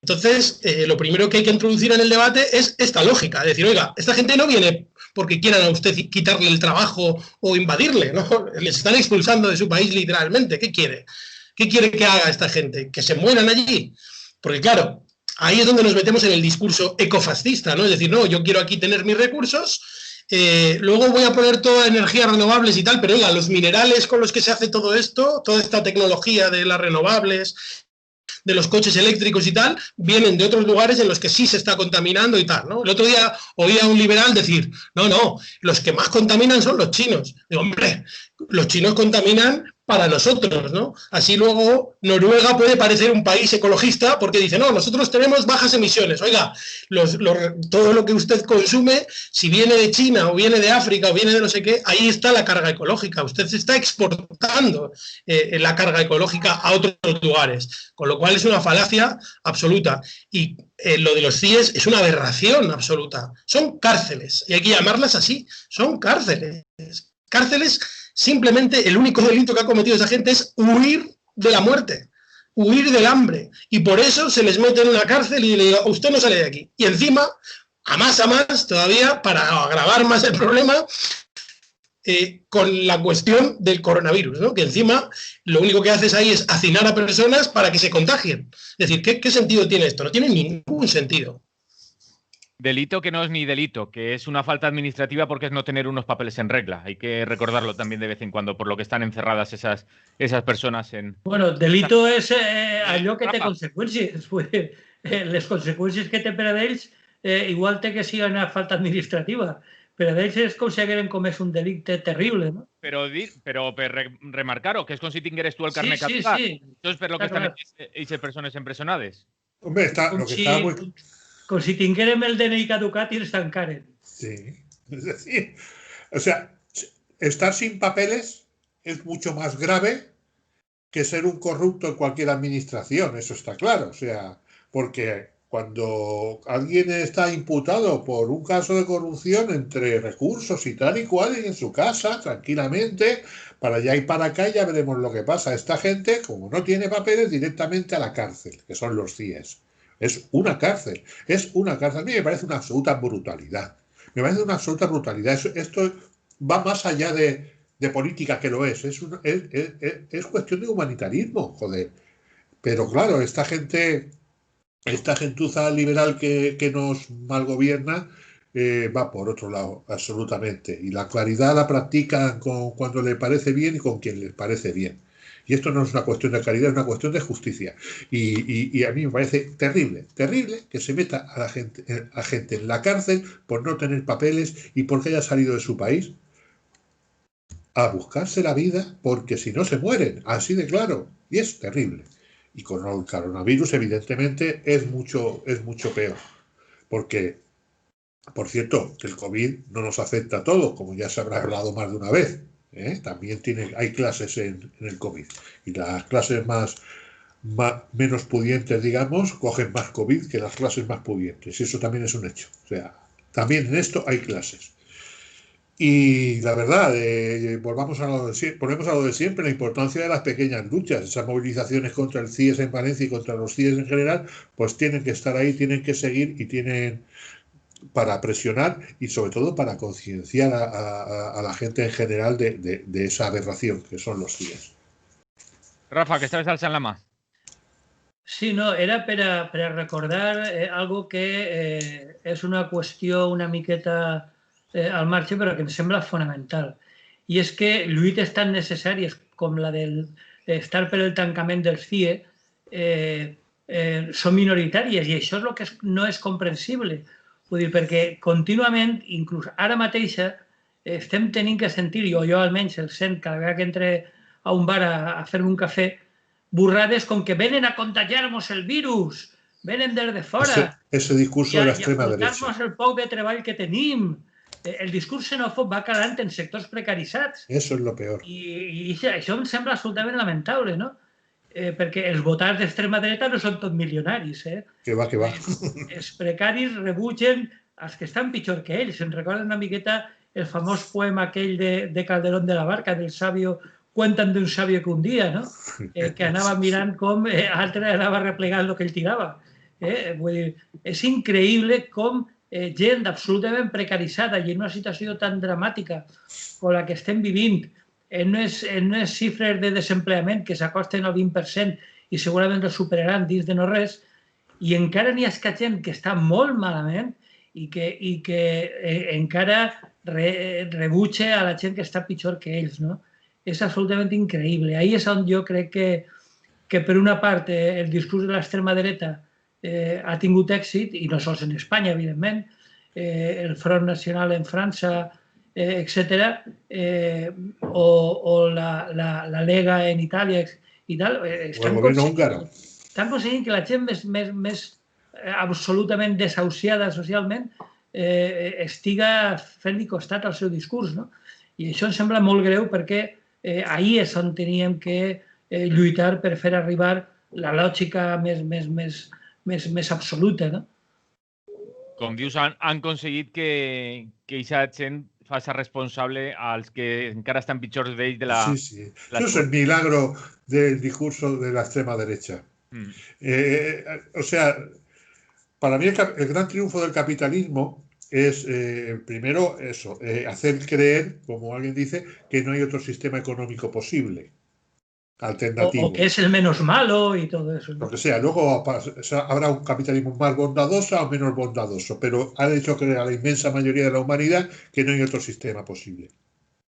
Entonces, lo primero que hay que introducir en el debate es esta lógica, es decir, oiga, esta gente no viene porque quieran a usted quitarle el trabajo o invadirle, ¿no? Les están expulsando de su país literalmente. ¿Qué quiere? ¿Qué quiere que haga esta gente? ¿Que se mueran allí? Porque claro, ahí es donde nos metemos en el discurso ecofascista, ¿no? Es decir, no, yo quiero aquí tener mis recursos, luego voy a poner todas energías renovables y tal, pero oiga, los minerales con los que se hace todo esto, toda esta tecnología de las renovables, de los coches eléctricos y tal, vienen de otros lugares en los que sí se está contaminando y tal, ¿no? El otro día oía a un liberal decir, no, los que más contaminan son los chinos. Digo, hombre, los chinos contaminan para nosotros, ¿no? Así luego Noruega puede parecer un país ecologista porque dice, no, nosotros tenemos bajas emisiones. Oiga, todo lo que usted consume, si viene de China o viene de África o viene de no sé qué, ahí está la carga ecológica. Usted se está exportando la carga ecológica a otros lugares, con lo cual es una falacia absoluta. Y lo de los CIES es una aberración absoluta. Son cárceles, y hay que llamarlas así, son cárceles. Cárceles. Simplemente el único delito que ha cometido esa gente es huir de la muerte, huir del hambre. Y por eso se les mete en una cárcel y le digo, usted no sale de aquí. Y encima, a más todavía, para agravar más el problema, con la cuestión del coronavirus, ¿no? Que encima lo único que haces ahí es hacinar a personas para que se contagien. Es decir, ¿qué sentido tiene esto? No tiene ningún sentido. Delito que no es ni delito, que es una falta administrativa porque es no tener unos papeles en regla. Hay que recordarlo también de vez en cuando, por lo que están encerradas esas personas en... Bueno, delito és allò que té conseqüències. Les conseqüències que té per a ells igual té que sigui una falta administrativa. Per a ells és com si hagueren comès un delicte terrible, ¿no? Pero per remarcar-ho, que és com si tingueres tu el carnet català. Sí. Això és per lo que estan aquestes persones empresonades. Hombre, lo que está muy... Com si tinguérem el DNI caducat i ens tancaren. Sí, es decir, o sea, estar sin papeles es mucho más grave que ser un corrupto en cualquier administración, eso está claro, o sea, porque cuando alguien está imputado por un caso de corrupción entre recursos y tal y cual, y en su casa, tranquilamente, para allá y para acá, ya veremos lo que pasa. Esta gente, como no tiene papeles, directamente a la cárcel, que son los CIES. Es una cárcel, A mí me parece una absoluta brutalidad. Esto va más allá de política, que lo es. Es cuestión de humanitarismo, joder. Pero claro, esta gentuza liberal que nos malgobierna va por otro lado, absolutamente. Y la claridad la practican cuando le parece bien y con quien les parece bien. Y esto no es una cuestión de caridad, es una cuestión de justicia. Y a mí me parece terrible que se meta a gente en la cárcel por no tener papeles y porque haya salido de su país a buscarse la vida, porque si no se mueren, así de claro. Y es terrible. Y con el coronavirus, evidentemente, es mucho peor. Porque, por cierto, que el COVID no nos afecta a todos, como ya se habrá hablado más de una vez. También hay clases en el COVID, y las clases menos pudientes, digamos, cogen más COVID que las clases más pudientes, y eso también es un hecho. O sea, también en esto hay clases. Y la verdad, volvemos a lo de siempre, la importancia de las pequeñas luchas. Esas movilizaciones contra el CIES en Valencia y contra los CIES en general, pues tienen que estar ahí, tienen que seguir y tienen para presionar y sobre todo para concienciar a la gente en general de esa aberración que son los CIES. Rafa, que estaves alçant la mà. Sí, no, era per a recordar algo que és una qüestió una miqueta al marge, però que em sembla fonamental. I és que lluites tan necessàries com la d'estar per el tancament dels CIE són minoritàries, i això és el que no és comprensible. Vull dir, perquè contínuament, inclús ara mateixa, estem tenint que sentir, jo almenys el sent cada vegada que entre a un bar a fer-me un cafè, burrades com que venen a contagiar-nos el virus, venen des de fora. Ese discurso de la extrema derecha. I aportar-nos el poc de treball que tenim. El discurs xenòfob va calant en sectors precaritzats. Eso es lo peor. I això em sembla absolutament lamentable, no? Perquè els votants d'extrema dreta no són tots milionaris. Que va. Els precaris rebutgen els que estan pitjor que ells. Se'n recorda una miqueta el famós poema aquell de Calderón de la Barca, del sabio, cuentan d'un sabio que un dia, no? Que anava mirant com altre anava replegant el que ell tirava. Vull dir, és increïble com gent absolutament precaritzada i en una situació tan dramàtica com la que estem vivint, en unes xifres de desempleament que s'acosten al 20% i segurament el superaran dins de no res, i encara n'hi ha gent que està molt malament i que encara rebutja a la gent que està pitjor que ells, no? És absolutament increïble. Ahí és on jo crec que per una part el discurs de l'extrema dreta ha tingut èxit, i no sols en Espanya, evidentment, el Front Nacional en França, etc., o la Lega en Itàlia i tal, estan aconseguint que la gent més absolutament desahuciada socialment estiga fent-li costat al seu discurs, no? I això em sembla molt greu perquè ahir és on teníem que lluitar per fer arribar la lògica més absoluta, no? Com dius, han aconseguit que aquesta gent faci responsable als que encara estan pitjors d'ells de la... Sí. Eso es el milagro del discurso de la extrema derecha. O sea, para mí el gran triunfo del capitalismo es, primero, eso, hacer creer, como alguien dice, que no hay otro sistema económico posible. Alternativo. O que es el menos malo y todo eso, ¿no? Lo que sea. Luego habrá un capitalismo más bondadoso o menos bondadoso, pero ha hecho creer a la inmensa mayoría de la humanidad que no hay otro sistema posible.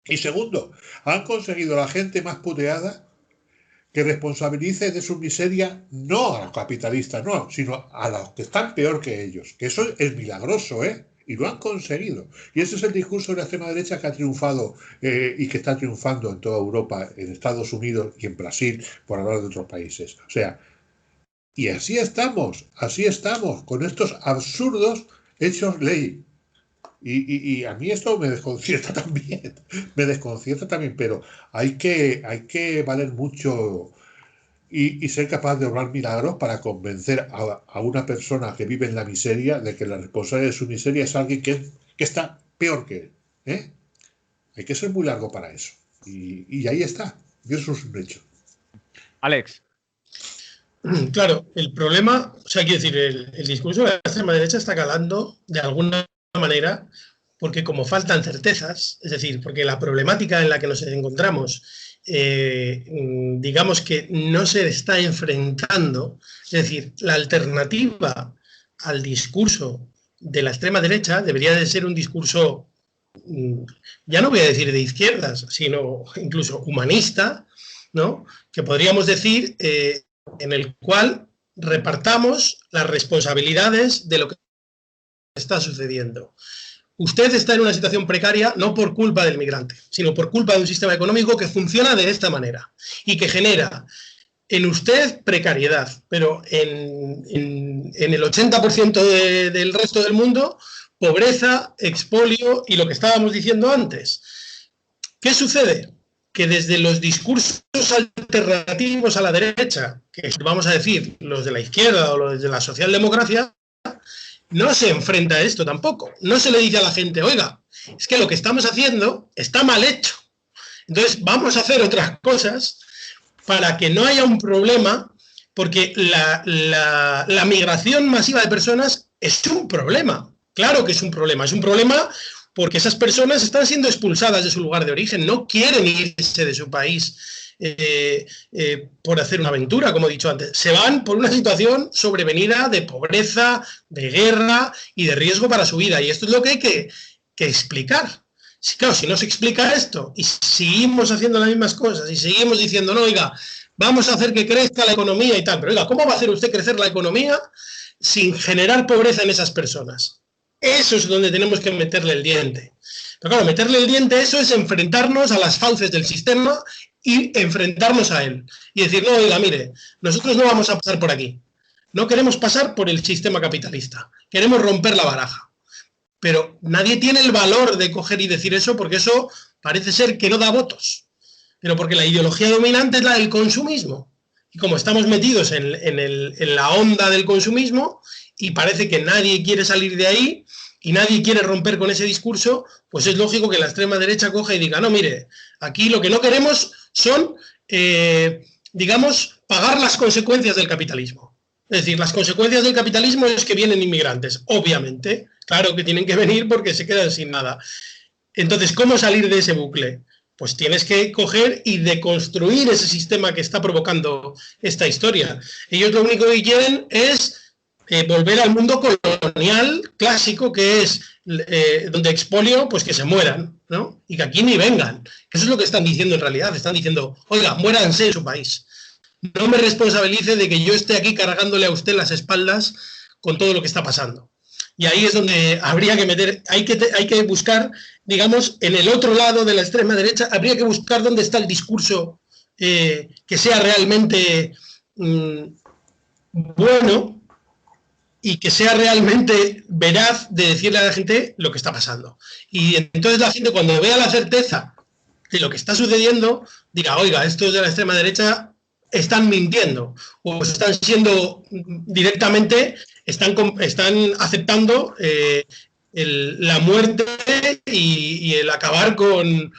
Y segundo, han conseguido la gente más puteada que responsabilice de su miseria no a los capitalistas, no, sino a los que están peor que ellos. Que eso es milagroso, ¿eh? Y lo han conseguido. Y ese es el discurso de la extrema derecha que ha triunfado y que está triunfando en toda Europa, en Estados Unidos y en Brasil, por hablar de otros países. O sea, y así estamos, con estos absurdos hechos ley. Y a mí esto me desconcierta también, pero hay que valer mucho y ser capaz de obrar milagros para convencer a una persona que vive en la miseria de que la responsable de su miseria es alguien que está peor que él. Hay que ser muy largo para eso. Y ahí está. Y eso es un hecho. Alex. Claro, el problema, o sea, quiero decir, el discurso de la extrema derecha está calando de alguna manera porque como faltan certezas, es decir, porque la problemática en la que nos encontramos digamos que no se está enfrentando, es decir, la alternativa al discurso de la extrema derecha debería de ser un discurso, ya no voy a decir de izquierdas, sino incluso humanista, ¿no? Que podríamos decir en el cual repartamos las responsabilidades de lo que está sucediendo. Usted está en una situación precaria no por culpa del migrante, sino por culpa de un sistema económico que funciona de esta manera y que genera en usted precariedad, pero en el 80% del resto del mundo, pobreza, expolio y lo que estábamos diciendo antes. ¿Qué sucede? Que desde los discursos alternativos a la derecha, que vamos a decir los de la izquierda o los de la socialdemocracia, no se enfrenta a esto tampoco. No se le dice a la gente, oiga, es que lo que estamos haciendo está mal hecho. Entonces vamos a hacer otras cosas para que no haya un problema, porque la migración masiva de personas es un problema. Claro que es un problema porque esas personas están siendo expulsadas de su lugar de origen, no quieren irse de su país por hacer una aventura, como he dicho antes. Se van por una situación sobrevenida de pobreza, de guerra y de riesgo para su vida. Y esto es lo que hay que explicar. Claro, si no se explica esto y seguimos haciendo las mismas cosas y seguimos diciendo, no, oiga, vamos a hacer que crezca la economía y tal, pero oiga, ¿cómo va a hacer usted crecer la economía sin generar pobreza en esas personas? Eso es donde tenemos que meterle el diente. Pero claro, meterle el diente, eso es enfrentarnos a las fauces del sistema y enfrentarnos a él. Y decir, no, oiga, mire, nosotros no vamos a pasar por aquí. no queremos pasar por el sistema capitalista, queremos romper la baraja. Pero nadie tiene el valor de coger y decir eso, porque eso parece ser que no da votos. Pero porque la ideología dominante es la del consumismo. Y como estamos metidos en la onda del consumismo y parece que nadie quiere salir de ahí y nadie quiere romper con ese discurso, pues es lógico que la extrema derecha coja y diga, no, mire, aquí lo que no queremos son, digamos, pagar las consecuencias del capitalismo. Es decir, las consecuencias del capitalismo es que vienen inmigrantes, obviamente. Claro que tienen que venir porque se quedan sin nada. Entonces, ¿cómo salir de ese bucle? Pues tienes que coger y deconstruir ese sistema que está provocando esta historia. Ellos lo único que quieren es volver al mundo colonial clásico, que es donde expolio, pues que se mueran, ¿no? Y que aquí ni vengan. Eso es lo que están diciendo en realidad. Están diciendo, oiga, muéranse en su país. No me responsabilice de que yo esté aquí cargándole a usted las espaldas con todo lo que está pasando. Y ahí es donde habría que meter, hay que buscar, digamos, en el otro lado de la extrema derecha, habría que buscar dónde está el discurso que sea realmente bueno y que sea realmente veraz de decirle a la gente lo que está pasando. Y entonces la gente, cuando vea la certeza de lo que está sucediendo, diga, oiga, estos de la extrema derecha están mintiendo o están siendo directamente, están aceptando la muerte y el acabar con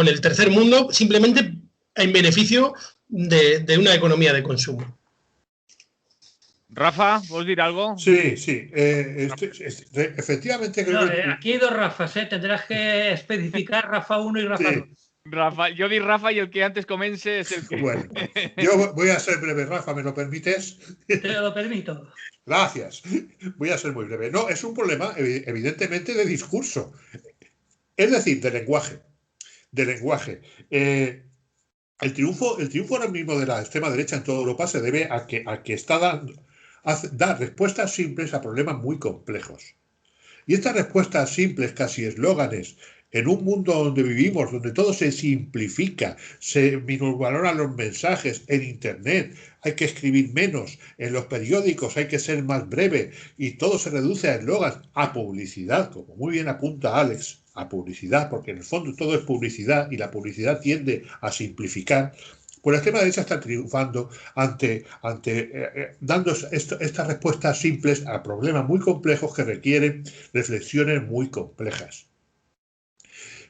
el tercer mundo simplemente en beneficio de una economía de consumo. Rafa, ¿vos dir algo? Sí. Efectivamente creo que... Aquí hay dos Rafas, tendrás que especificar Rafa 1 y Rafa 2. Rafa, yo di Rafa y el que antes comience es el que... Bueno, yo voy a ser breve, Rafa, ¿me lo permites? Te lo permito. Gracias. Voy a ser muy breve. No, es un problema evidentemente de discurso. Es decir, de lenguaje. El triunfo ahora mismo de la extrema derecha en toda Europa se debe a que da respuestas simples a problemas muy complejos. Y estas respuestas simples, casi eslóganes, en un mundo donde vivimos, donde todo se simplifica, se minusvaloran los mensajes en Internet, hay que escribir menos, en los periódicos hay que ser más breve y todo se reduce a eslogans, a publicidad, como muy bien apunta Alex, a publicidad, porque en el fondo todo es publicidad y la publicidad tiende a simplificar. Pues la extrema derecha está triunfando dando estas respuestas simples a problemas muy complejos que requieren reflexiones muy complejas.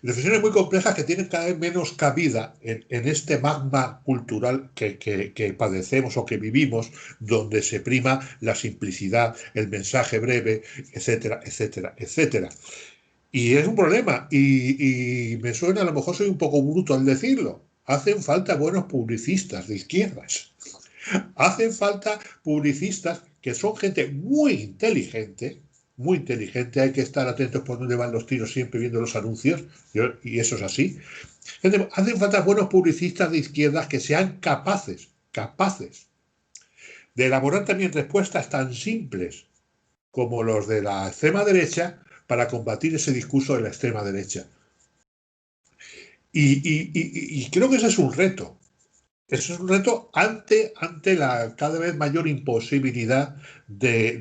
Reflexiones muy complejas que tienen cada vez menos cabida en este magma cultural que padecemos o que vivimos, donde se prima la simplicidad, el mensaje breve, etcétera, etcétera, etcétera. Y es un problema, y me suena, a lo mejor soy un poco bruto al decirlo, hacen falta buenos publicistas de izquierdas. Hacen falta publicistas que son gente muy inteligente, hay que estar atentos por dónde van los tiros siempre viendo los anuncios, y eso es así. Hacen falta buenos publicistas de izquierdas que sean capaces de elaborar también respuestas tan simples como los de la extrema derecha para combatir ese discurso de la extrema derecha. Y creo que ese es un reto. Eso es un reto ante la cada vez mayor imposibilidad de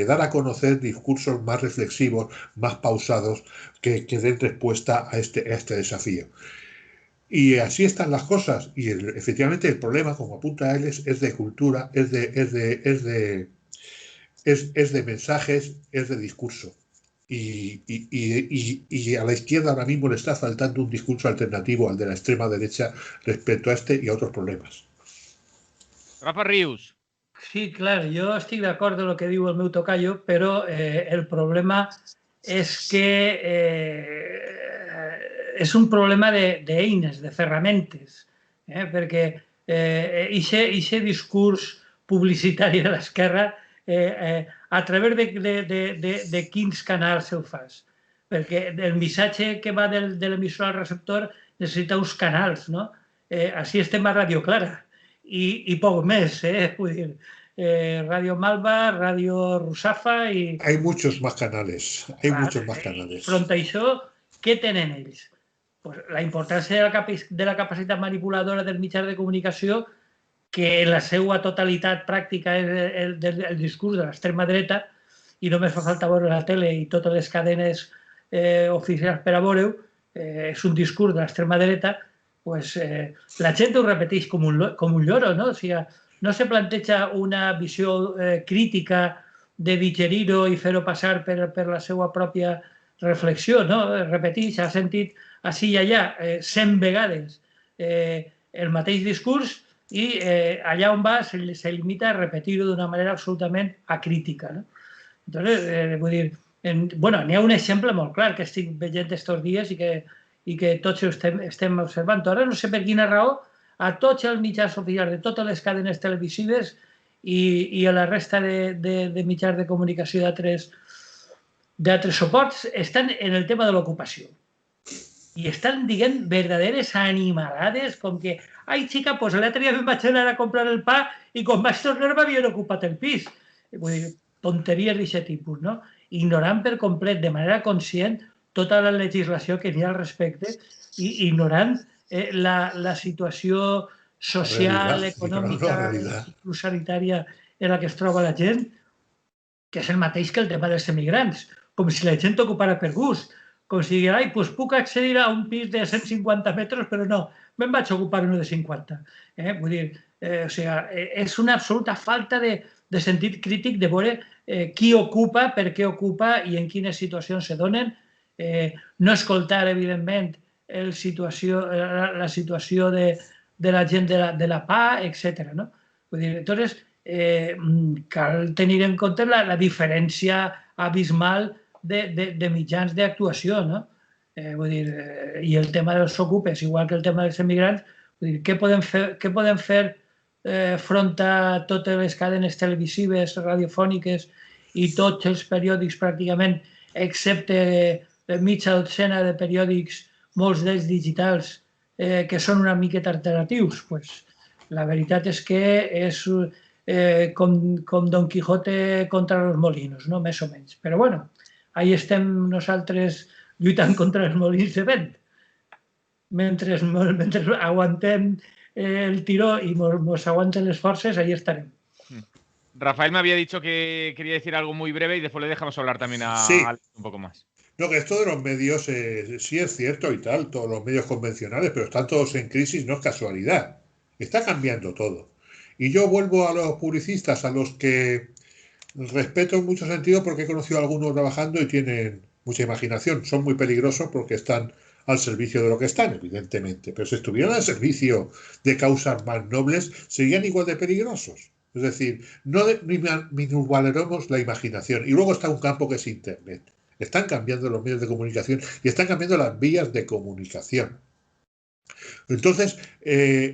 dar a conocer discursos más reflexivos, más pausados, que den respuesta a este desafío. Y así están las cosas. Y efectivamente el problema, como apunta él, es de cultura, es de mensajes, es de discurso. Y a la izquierda ahora mismo le está faltando un discurso alternativo al de la extrema derecha respecto a este y a otros problemes. Rafa Rius. Sí, claro, jo estic d'acord amb el que diu el meu tocayo, però el problema és que és un problema d'eines, de ferramentes, perquè aquest discurs publicitari de l'esquerra a través de quins canals ho fas. Perquè el missatge que va de l'emissor al receptor necessita uns canals, no? Així estem a Radio Clara i poc més, vull dir, Radio Malva, Radio Rusafa i... Hay muchos más canales, Front a això, què tenen ells? Pues la importància de la capacitat manipuladora dels mitjans de comunicació que en la seva totalitat pràctica és el discurs de l'extrema dreta, i només fa falta veure la tele i totes les cadenes oficials per a veure-ho, és un discurs de l'extrema dreta, pues, la gent ho repeteix com un lloro, no? O sigui, no se planteja una visió crítica de digerir-ho i fer-ho passar per la seva pròpia reflexió, no? Repeteix, ha sentit així i allà 100 vegades el mateix discurs i allà on va se limita a repetir-ho d'una manera absolutament acrítica, no? Entonces, vull dir, bueno, n'hi ha un exemple molt clar que estic veient estos dies i que tots estem observant. Ara no sé per quina raó a tots els mitjans oficials de totes les cadenes televisives i a la resta de mitjans de comunicació d'altres suports estan en el tema de l'ocupació. I estan dient verdaderes animalades com que ai, xica, pues l'altre dia me'n vaig anar a comprar el pa i quan vaig tornar m'havien ocupat el pis. Vull dir, tonteries d'aquest tipus, no? Ignorant per complet, de manera conscient, tota la legislació que n'hi ha al respecte i ignorant la situació social, econòmica, inclús sanitària en la que es troba la gent, que és el mateix que el tema dels emigrants, com si la gent ocupara per gust, com si digués, ai, doncs puc accedir a un pis de 150 metres, però no, me'n vaig ocupar uno de 50. Vull dir, o sigui, és una absoluta falta de sentit crític de veure qui ocupa, per què ocupa i en quines situacions se donen. No escoltar, evidentment, la situació de la gent de la PA, etc. Vull dir, llavors, cal tenir en compte la diferència abismal de mitjans d'actuació, no? Vull dir, i el tema dels ocupes, igual que el tema dels emigrants, vull dir, què podem fer front a totes les cadenes televisives, radiofòniques i tots els periòdics pràcticament, excepte mitja dotzena de periòdics, molts d'ells digitals, que són una miqueta alternatius? Pues, la veritat és que és com Don Quijote contra los molinos, no? Més o menys. Però bueno, ahí estem nosaltres lluitant contra els molins de vent. Mentre aguantem el tiró y nos aguanten las fuerzas, ahí estaremos. Rafael me había dicho que quería decir algo muy breve y después le dejamos hablar también a Alex un poco más. No, que esto de los medios sí es cierto y tal, todos los medios convencionales, pero están todos en crisis, no es casualidad. Está cambiando todo. Y yo vuelvo a los publicistas, a los que respeto en mucho sentido porque he conocido a algunos trabajando y tienen mucha imaginación. Son muy peligrosos porque están al servicio de lo que están, evidentemente. Pero si estuvieran al servicio de causas más nobles, serían igual de peligrosos. Es decir, no minusvaloremos la imaginación. Y luego está un campo que es Internet. Están cambiando los medios de comunicación y están cambiando las vías de comunicación. Entonces,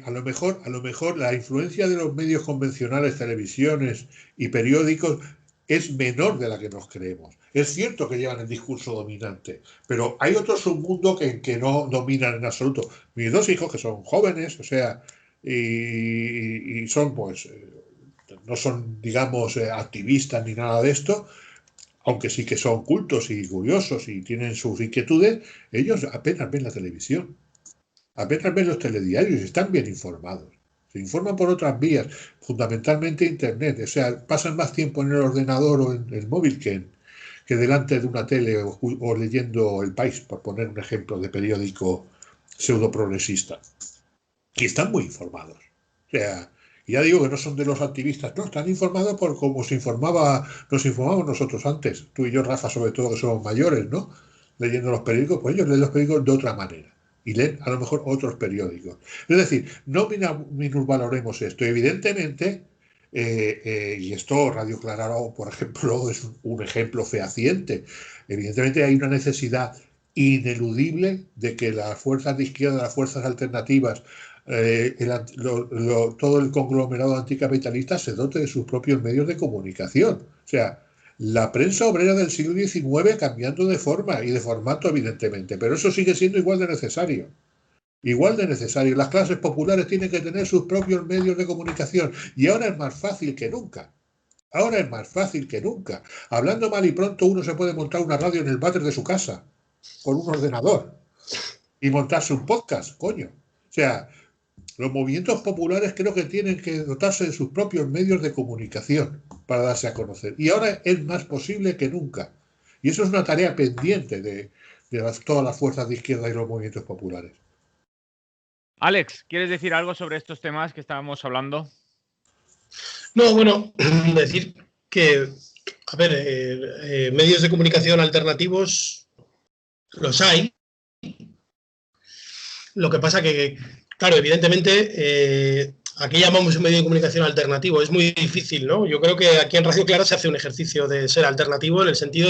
a lo mejor la influencia de los medios convencionales, televisiones y periódicos es menor de la que nos creemos. Es cierto que llevan el discurso dominante, pero hay otro submundo que no dominan en absoluto. Mis dos hijos, que son jóvenes, o sea, y son, pues, no son, digamos, activistas ni nada de esto, aunque sí que son cultos y curiosos y tienen sus inquietudes, ellos apenas ven la televisión, apenas ven los telediarios y están bien informados. Se informan por otras vías, fundamentalmente Internet. O sea, pasan más tiempo en el ordenador o en el móvil que delante de una tele o leyendo El País, por poner un ejemplo de periódico pseudo-progresista. Y están muy informados. O sea, ya digo que no son de los activistas, no, están informados por como nos informábamos nosotros antes. Tú y yo, Rafa, sobre todo, que somos mayores, ¿no? Leyendo los periódicos, pues ellos leen los periódicos de otra manera. Y leen a lo mejor otros periódicos. Es decir, no minusvaloremos esto. Evidentemente, y esto Radio Clararo, por ejemplo, es un ejemplo fehaciente. Evidentemente hay una necesidad ineludible de que las fuerzas de izquierda, las fuerzas alternativas, todo el conglomerado anticapitalista se dote de sus propios medios de comunicación. O sea, la prensa obrera del siglo XIX cambiando de forma y de formato, evidentemente, pero eso sigue siendo igual de necesario. Igual de necesario. Las clases populares tienen que tener sus propios medios de comunicación y ahora es más fácil que nunca. Ahora es más fácil que nunca. Hablando mal y pronto, uno se puede montar una radio en el váter de su casa con un ordenador y montarse un podcast, coño. O sea, Los movimientos populares creo que tienen que dotarse de sus propios medios de comunicación para darse a conocer. Y ahora es más posible que nunca. Y eso es una tarea pendiente de todas las fuerzas de izquierda y los movimientos populares. Alex, ¿quieres decir algo sobre estos temas que estábamos hablando? No, bueno, decir que, a ver, medios de comunicación alternativos los hay. Lo que pasa que, claro, evidentemente, aquí llamamos un medio de comunicación alternativo. Es muy difícil, ¿no? Yo creo que aquí en Radio Clara se hace un ejercicio de ser alternativo en el sentido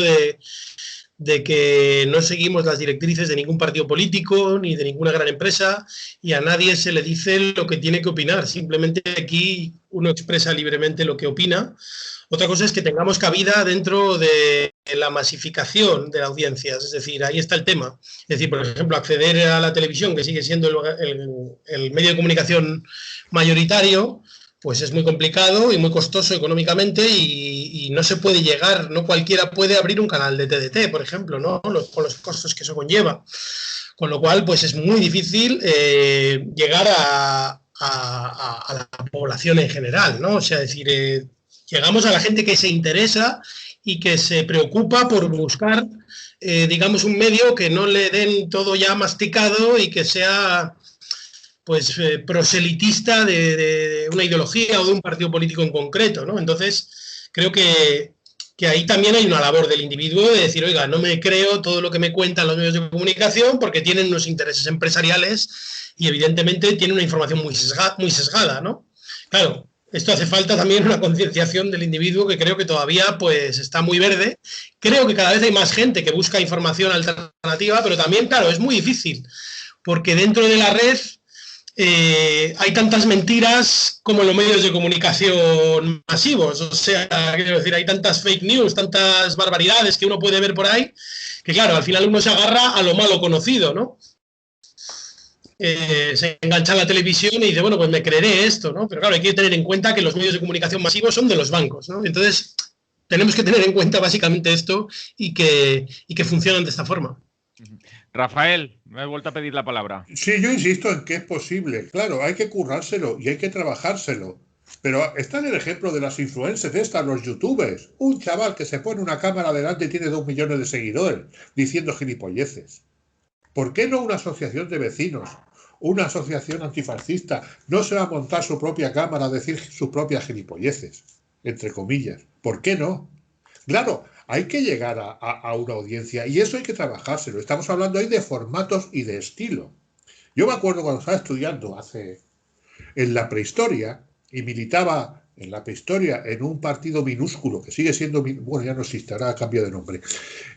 de que no seguimos las directrices de ningún partido político ni de ninguna gran empresa y a nadie se le dice lo que tiene que opinar. Simplemente aquí uno expresa libremente lo que opina. Otra cosa es que tengamos cabida dentro de la masificación de la audiencia, es decir, ahí está el tema. Es decir, por ejemplo, acceder a la televisión, que sigue siendo el medio de comunicación mayoritario, pues es muy complicado y muy costoso económicamente y no se puede llegar, no cualquiera puede abrir un canal de TDT, por ejemplo, ¿no? Con los costos que eso conlleva. Con lo cual, pues es muy difícil llegar a la población en general, ¿no? O sea, es decir, llegamos a la gente que se interesa y que se preocupa por buscar, digamos, un medio que no le den todo ya masticado y que sea pues proselitista de una ideología o de un partido político en concreto, ¿no? Entonces, creo que ahí también hay una labor del individuo de decir, oiga, no me creo todo lo que me cuentan los medios de comunicación porque tienen unos intereses empresariales y evidentemente tienen una información muy sesgada, ¿no? Claro, esto hace falta también una concienciación del individuo que creo que todavía pues está muy verde. Creo que cada vez hay más gente que busca información alternativa, pero también, claro, es muy difícil porque dentro de la red hay tantas mentiras como en los medios de comunicación masivos. O sea, quiero decir, hay tantas fake news, tantas barbaridades que uno puede ver por ahí, que claro, al final uno se agarra a lo malo conocido, ¿no? Se engancha a la televisión y dice, bueno, pues me creeré esto, ¿no? Pero claro, hay que tener en cuenta que los medios de comunicación masivos son de los bancos, ¿no? Entonces, tenemos que tener en cuenta básicamente esto y que funcionan de esta forma. Rafael, me he vuelto a pedir la palabra. Sí, yo insisto en que es posible. Claro, hay que currárselo y hay que trabajárselo. Pero está en el ejemplo de las influencers estas, los youtubers. Un chaval que se pone una cámara delante y tiene 2 millones de seguidores diciendo gilipolleces. ¿Por qué no una asociación de vecinos? Una asociación antifascista no se va a montar su propia cámara a decir sus propias gilipolleces, entre comillas. ¿Por qué no? Claro, hay que llegar a una audiencia y eso hay que trabajárselo. Estamos hablando ahí de formatos y de estilo. Yo me acuerdo cuando estaba estudiando en la prehistoria y militaba en la prehistoria en un partido minúsculo que sigue siendo, bueno, ya no existe, ahora cambia de nombre,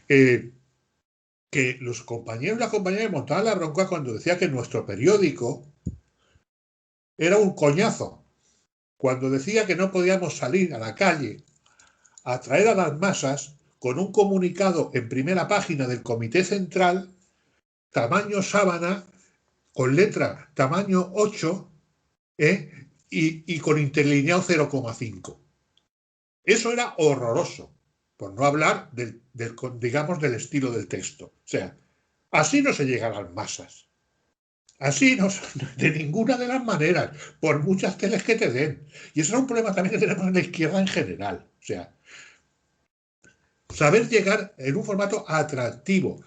que los compañeros y las compañeras montaban la bronca cuando decía que nuestro periódico era un coñazo, cuando decía que no podíamos salir a la calle a atraer a las masas con un comunicado en primera página del Comité Central, tamaño sábana, con letra tamaño 8 y con interlineado 0,5. Eso era horroroso, por no hablar digamos, del estilo del texto. O sea, así no se llega a las masas. Así no, de ninguna de las maneras, por muchas teles que te den. Y eso es un problema también que tenemos en la izquierda en general. O sea, saber llegar en un formato atractivo.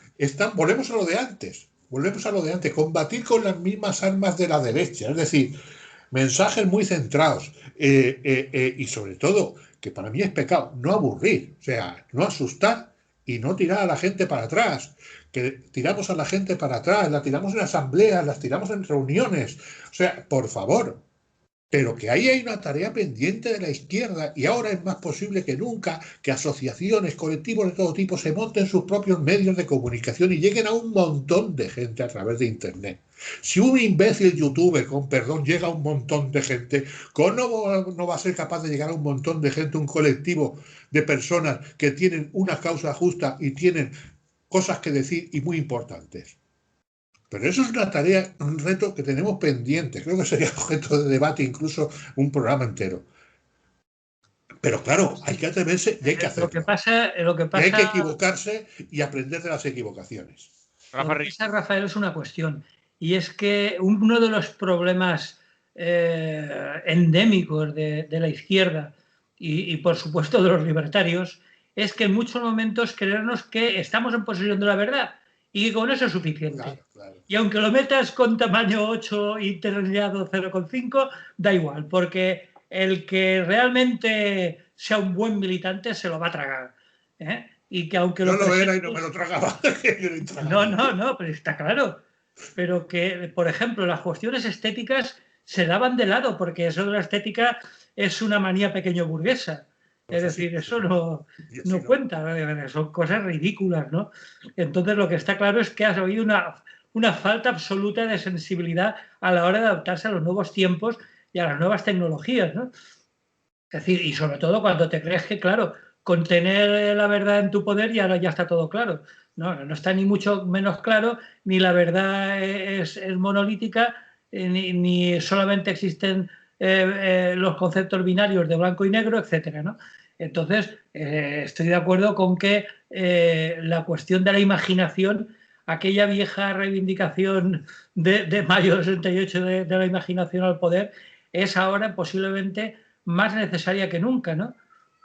Volvemos a lo de antes. Combatir con las mismas armas de la derecha. Es decir, mensajes muy centrados. Y sobre todo, que para mí es pecado, no aburrir. O sea, no asustar y no tirar a la gente para atrás. Que tiramos a la gente para atrás, la tiramos en asambleas, las tiramos en reuniones. O sea, por favor. Pero que ahí hay una tarea pendiente de la izquierda y ahora es más posible que nunca que asociaciones, colectivos de todo tipo se monten sus propios medios de comunicación y lleguen a un montón de gente a través de Internet. Si un imbécil youtuber, con perdón, llega a un montón de gente, ¿cómo no va a ser capaz de llegar a un montón de gente, un colectivo de personas que tienen una causa justa y tienen cosas que decir y muy importantes? Pero eso es una tarea, un reto que tenemos pendiente. Creo que sería objeto de debate, incluso un programa entero. Pero claro, hay que atreverse y hay que hacerlo. Y hay que equivocarse y aprender de las equivocaciones. Lo que pasa, Rafael, es una cuestión. Y es que uno de los problemas endémicos de la izquierda y, por supuesto, de los libertarios, es que en muchos momentos creernos que estamos en posesión de la verdad y que con eso es suficiente. Claro, claro. Y aunque lo metas con tamaño 8 y interlineado 0,5, da igual, porque el que realmente sea un buen militante se lo va a tragar. Y que aunque yo lo era y no me lo tragaba. No, pero está claro. Pero que, por ejemplo, las cuestiones estéticas se daban de lado, porque eso de la estética es una manía pequeño burguesa. Es decir, eso no cuenta, son cosas ridículas, ¿no? Entonces, lo que está claro es que ha habido una falta absoluta de sensibilidad a la hora de adaptarse a los nuevos tiempos y a las nuevas tecnologías, ¿no? Es decir, y sobre todo cuando te crees que, claro, con tener la verdad en tu poder ya está todo claro. No está ni mucho menos claro, ni la verdad es monolítica, ni solamente existen los conceptos binarios de blanco y negro, etcétera, ¿no? Entonces, estoy de acuerdo con que la cuestión de la imaginación, aquella vieja reivindicación de mayo del 68 de la imaginación al poder, es ahora posiblemente más necesaria que nunca, ¿no?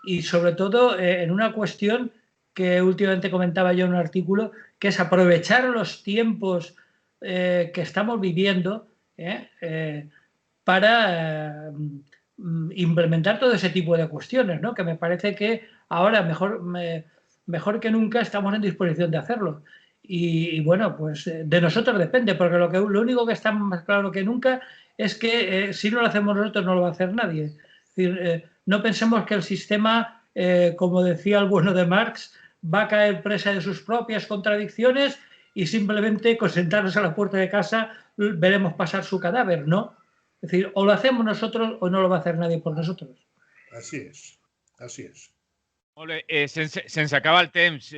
Y sobre todo en una cuestión que últimamente comentaba yo en un artículo, que es aprovechar los tiempos que estamos viviendo para implementar todo ese tipo de cuestiones, ¿no? Que me parece que ahora mejor que nunca estamos en disposición de hacerlo. Y bueno, pues de nosotros depende, porque lo único que está más claro que nunca es que si no lo hacemos nosotros no lo va a hacer nadie. Es decir, no pensemos que el sistema, como decía el bueno de Marx, va a caer presa de sus propias contradicciones y simplemente con sentarnos a la puerta de casa veremos pasar su cadáver, ¿no? Es decir, o lo hacemos nosotros o no lo va a hacer nadie por nosotros. Así es, así es. Ole, se'ns acaba el temps.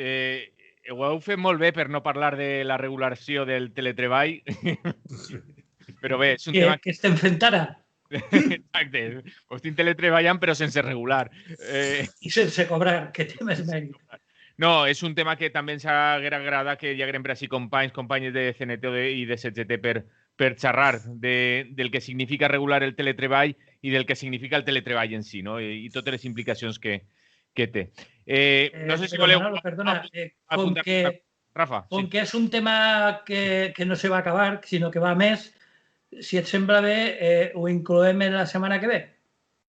Ho heu fet molt bé per no parlar de la regulació del teletreball, però bé, és un tema... Que estem fent ara. Exacte, ho estic teletreballant però sense regular. I sense cobrar, que té més mèrit. No, és un tema que també ens haguera agradat que hi hagueren per així companyes de CNT i de CGT per xerrar del que significa regular el teletreball i del que significa el teletreball en si, no? I totes les implicacions que té. No sé si voleu... Manolo, perdona, Rafa, com que és un tema que no se va acabar, sinó que va més, si et sembla bé, ho incloem en la setmana que ve.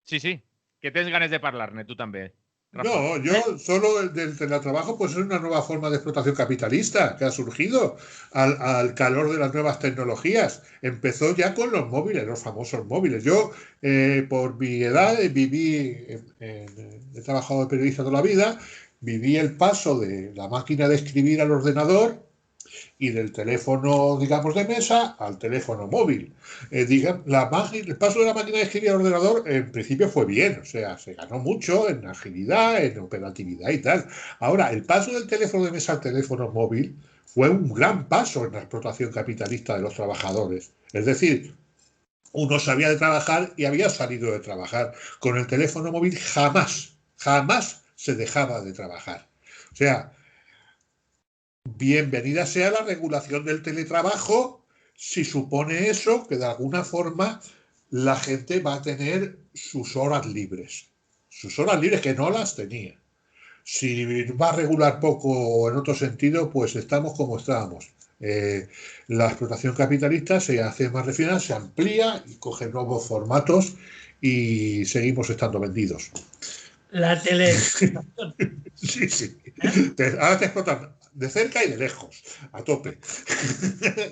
Sí, que tens ganes de parlar-ne, tu també. Rafa. No, yo solo del teletrabajo pues es una nueva forma de explotación capitalista que ha surgido al calor de las nuevas tecnologías. Empezó ya con los móviles, los famosos móviles. Yo, por mi edad, he trabajado de periodista toda la vida, viví el paso de la máquina de escribir al ordenador y del teléfono, digamos, de mesa al teléfono móvil. El paso de la máquina de escribir al ordenador en principio fue bien, o sea, se ganó mucho en agilidad, en operatividad y tal. Ahora, el paso del teléfono de mesa al teléfono móvil fue un gran paso en la explotación capitalista de los trabajadores. Es decir, uno sabía de trabajar y había salido de trabajar. Con el teléfono móvil jamás se dejaba de trabajar. O sea, bienvenida sea la regulación del teletrabajo si supone eso, que de alguna forma la gente va a tener sus horas libres que no las tenía. Si va a regular poco o en otro sentido, pues estamos como estábamos. La explotación capitalista se hace más refinada, se amplía y coge nuevos formatos y seguimos estando vendidos. La tele... Sí. Ahora te explotan de cerca y de lejos, a tope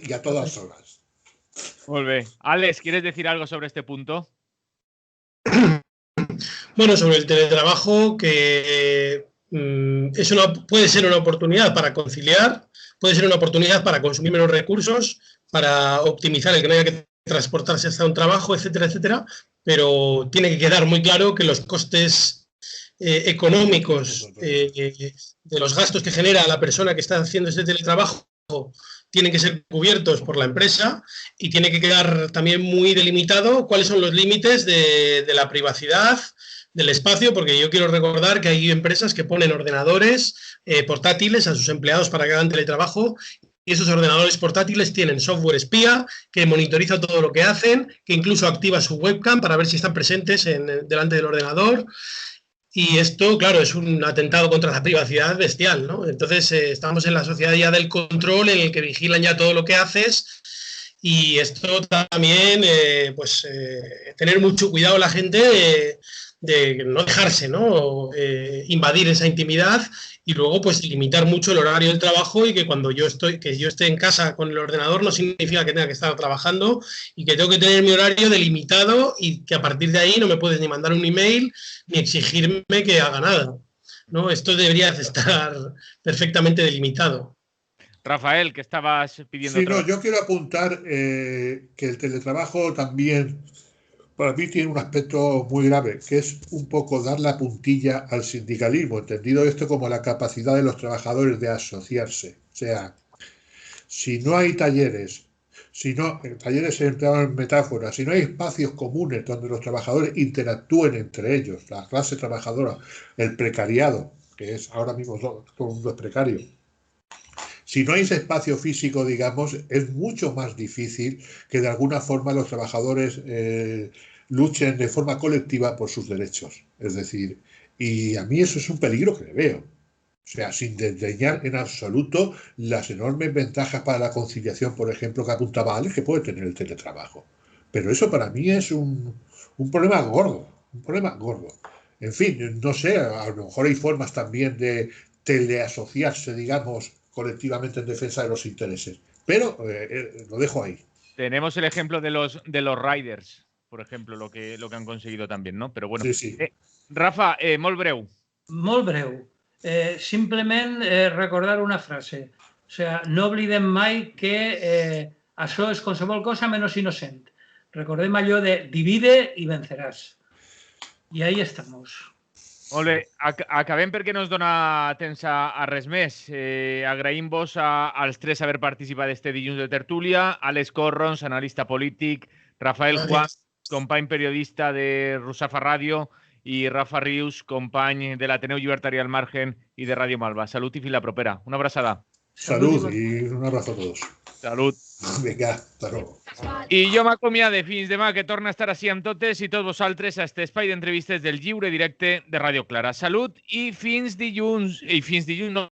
y a todas horas. Molt bé. Alex, ¿quieres decir algo sobre este punto? Bueno, sobre el teletrabajo, que puede ser una oportunidad para conciliar, puede ser una oportunidad para consumir menos recursos, para optimizar el que no haya que transportarse hasta un trabajo, etcétera, etcétera, pero tiene que quedar muy claro que los costes económicos de los gastos que genera la persona que está haciendo este teletrabajo tienen que ser cubiertos por la empresa y tiene que quedar también muy delimitado cuáles son los límites de la privacidad, del espacio, porque yo quiero recordar que hay empresas que ponen ordenadores portátiles a sus empleados para que hagan teletrabajo Y esos ordenadores portátiles tienen software espía que monitoriza todo lo que hacen, que incluso activa su webcam para ver si están presentes delante del ordenador. Y esto, claro, es un atentado contra la privacidad bestial, ¿no? Entonces, estamos en la sociedad ya del control, en el que vigilan ya todo lo que haces. Y esto también, tener mucho cuidado la gente de no dejarse, ¿no? Invadir esa intimidad y luego pues limitar mucho el horario del trabajo, y que cuando yo esté en casa con el ordenador no significa que tenga que estar trabajando, y que tengo que tener mi horario delimitado, y que a partir de ahí no me puedes ni mandar un email ni exigirme que haga nada, ¿no? Esto debería estar perfectamente delimitado. Rafael, que estabas pidiendo. Sí, no, yo quiero apuntar que el teletrabajo también para mí tiene un aspecto muy grave, que es un poco dar la puntilla al sindicalismo, entendido esto como la capacidad de los trabajadores de asociarse. O sea, si no hay talleres, talleres en metáforas, si no hay espacios comunes donde los trabajadores interactúen entre ellos, la clase trabajadora, el precariado, que es ahora mismo todo el mundo es precario. Si no hay ese espacio físico, digamos, es mucho más difícil que de alguna forma los trabajadores luchen de forma colectiva por sus derechos. Es decir, y a mí eso es un peligro que le veo. O sea, sin desdeñar en absoluto las enormes ventajas para la conciliación, por ejemplo, que apuntaba Alex, que puede tener el teletrabajo. Pero eso para mí es un problema gordo, un problema gordo. En fin, no sé, a lo mejor hay formas también de teleasociarse, digamos, colectivamente en defensa de los intereses. Pero lo dejo ahí. Tenemos el ejemplo de los riders, por ejemplo, lo que han conseguido también, ¿no? Pero bueno. Sí. Rafa, molt breu. Molt breu. Simplement recordar una frase. O sea, no oblidem mai que això és qualsevol cosa menys innocent. Recordem allò de divide i venceràs. I ahí estamos. Molt bé, acabem perquè no ens dona temps a res més. Agraïm-vos als tres haver participat este dilluns de tertúlia. Àlex Corrons, analista polític, Rafael Juan, company periodista de Rusafa Ràdio, i Rafa Rius, company de l'Ateneu Llibertari al Margen i de Ràdio Malva. Salut i fins la propera. Una abraçada. Salud y un abrazo a todos. Salut. Vinga, hasta luego. I jo m'acomiade fins demà, que torna a estar així amb totes i tots vosaltres a este espai d'entrevistes del Lliure Directe de Ràdio Clara. Salut i fins dilluns. I fins dilluns no.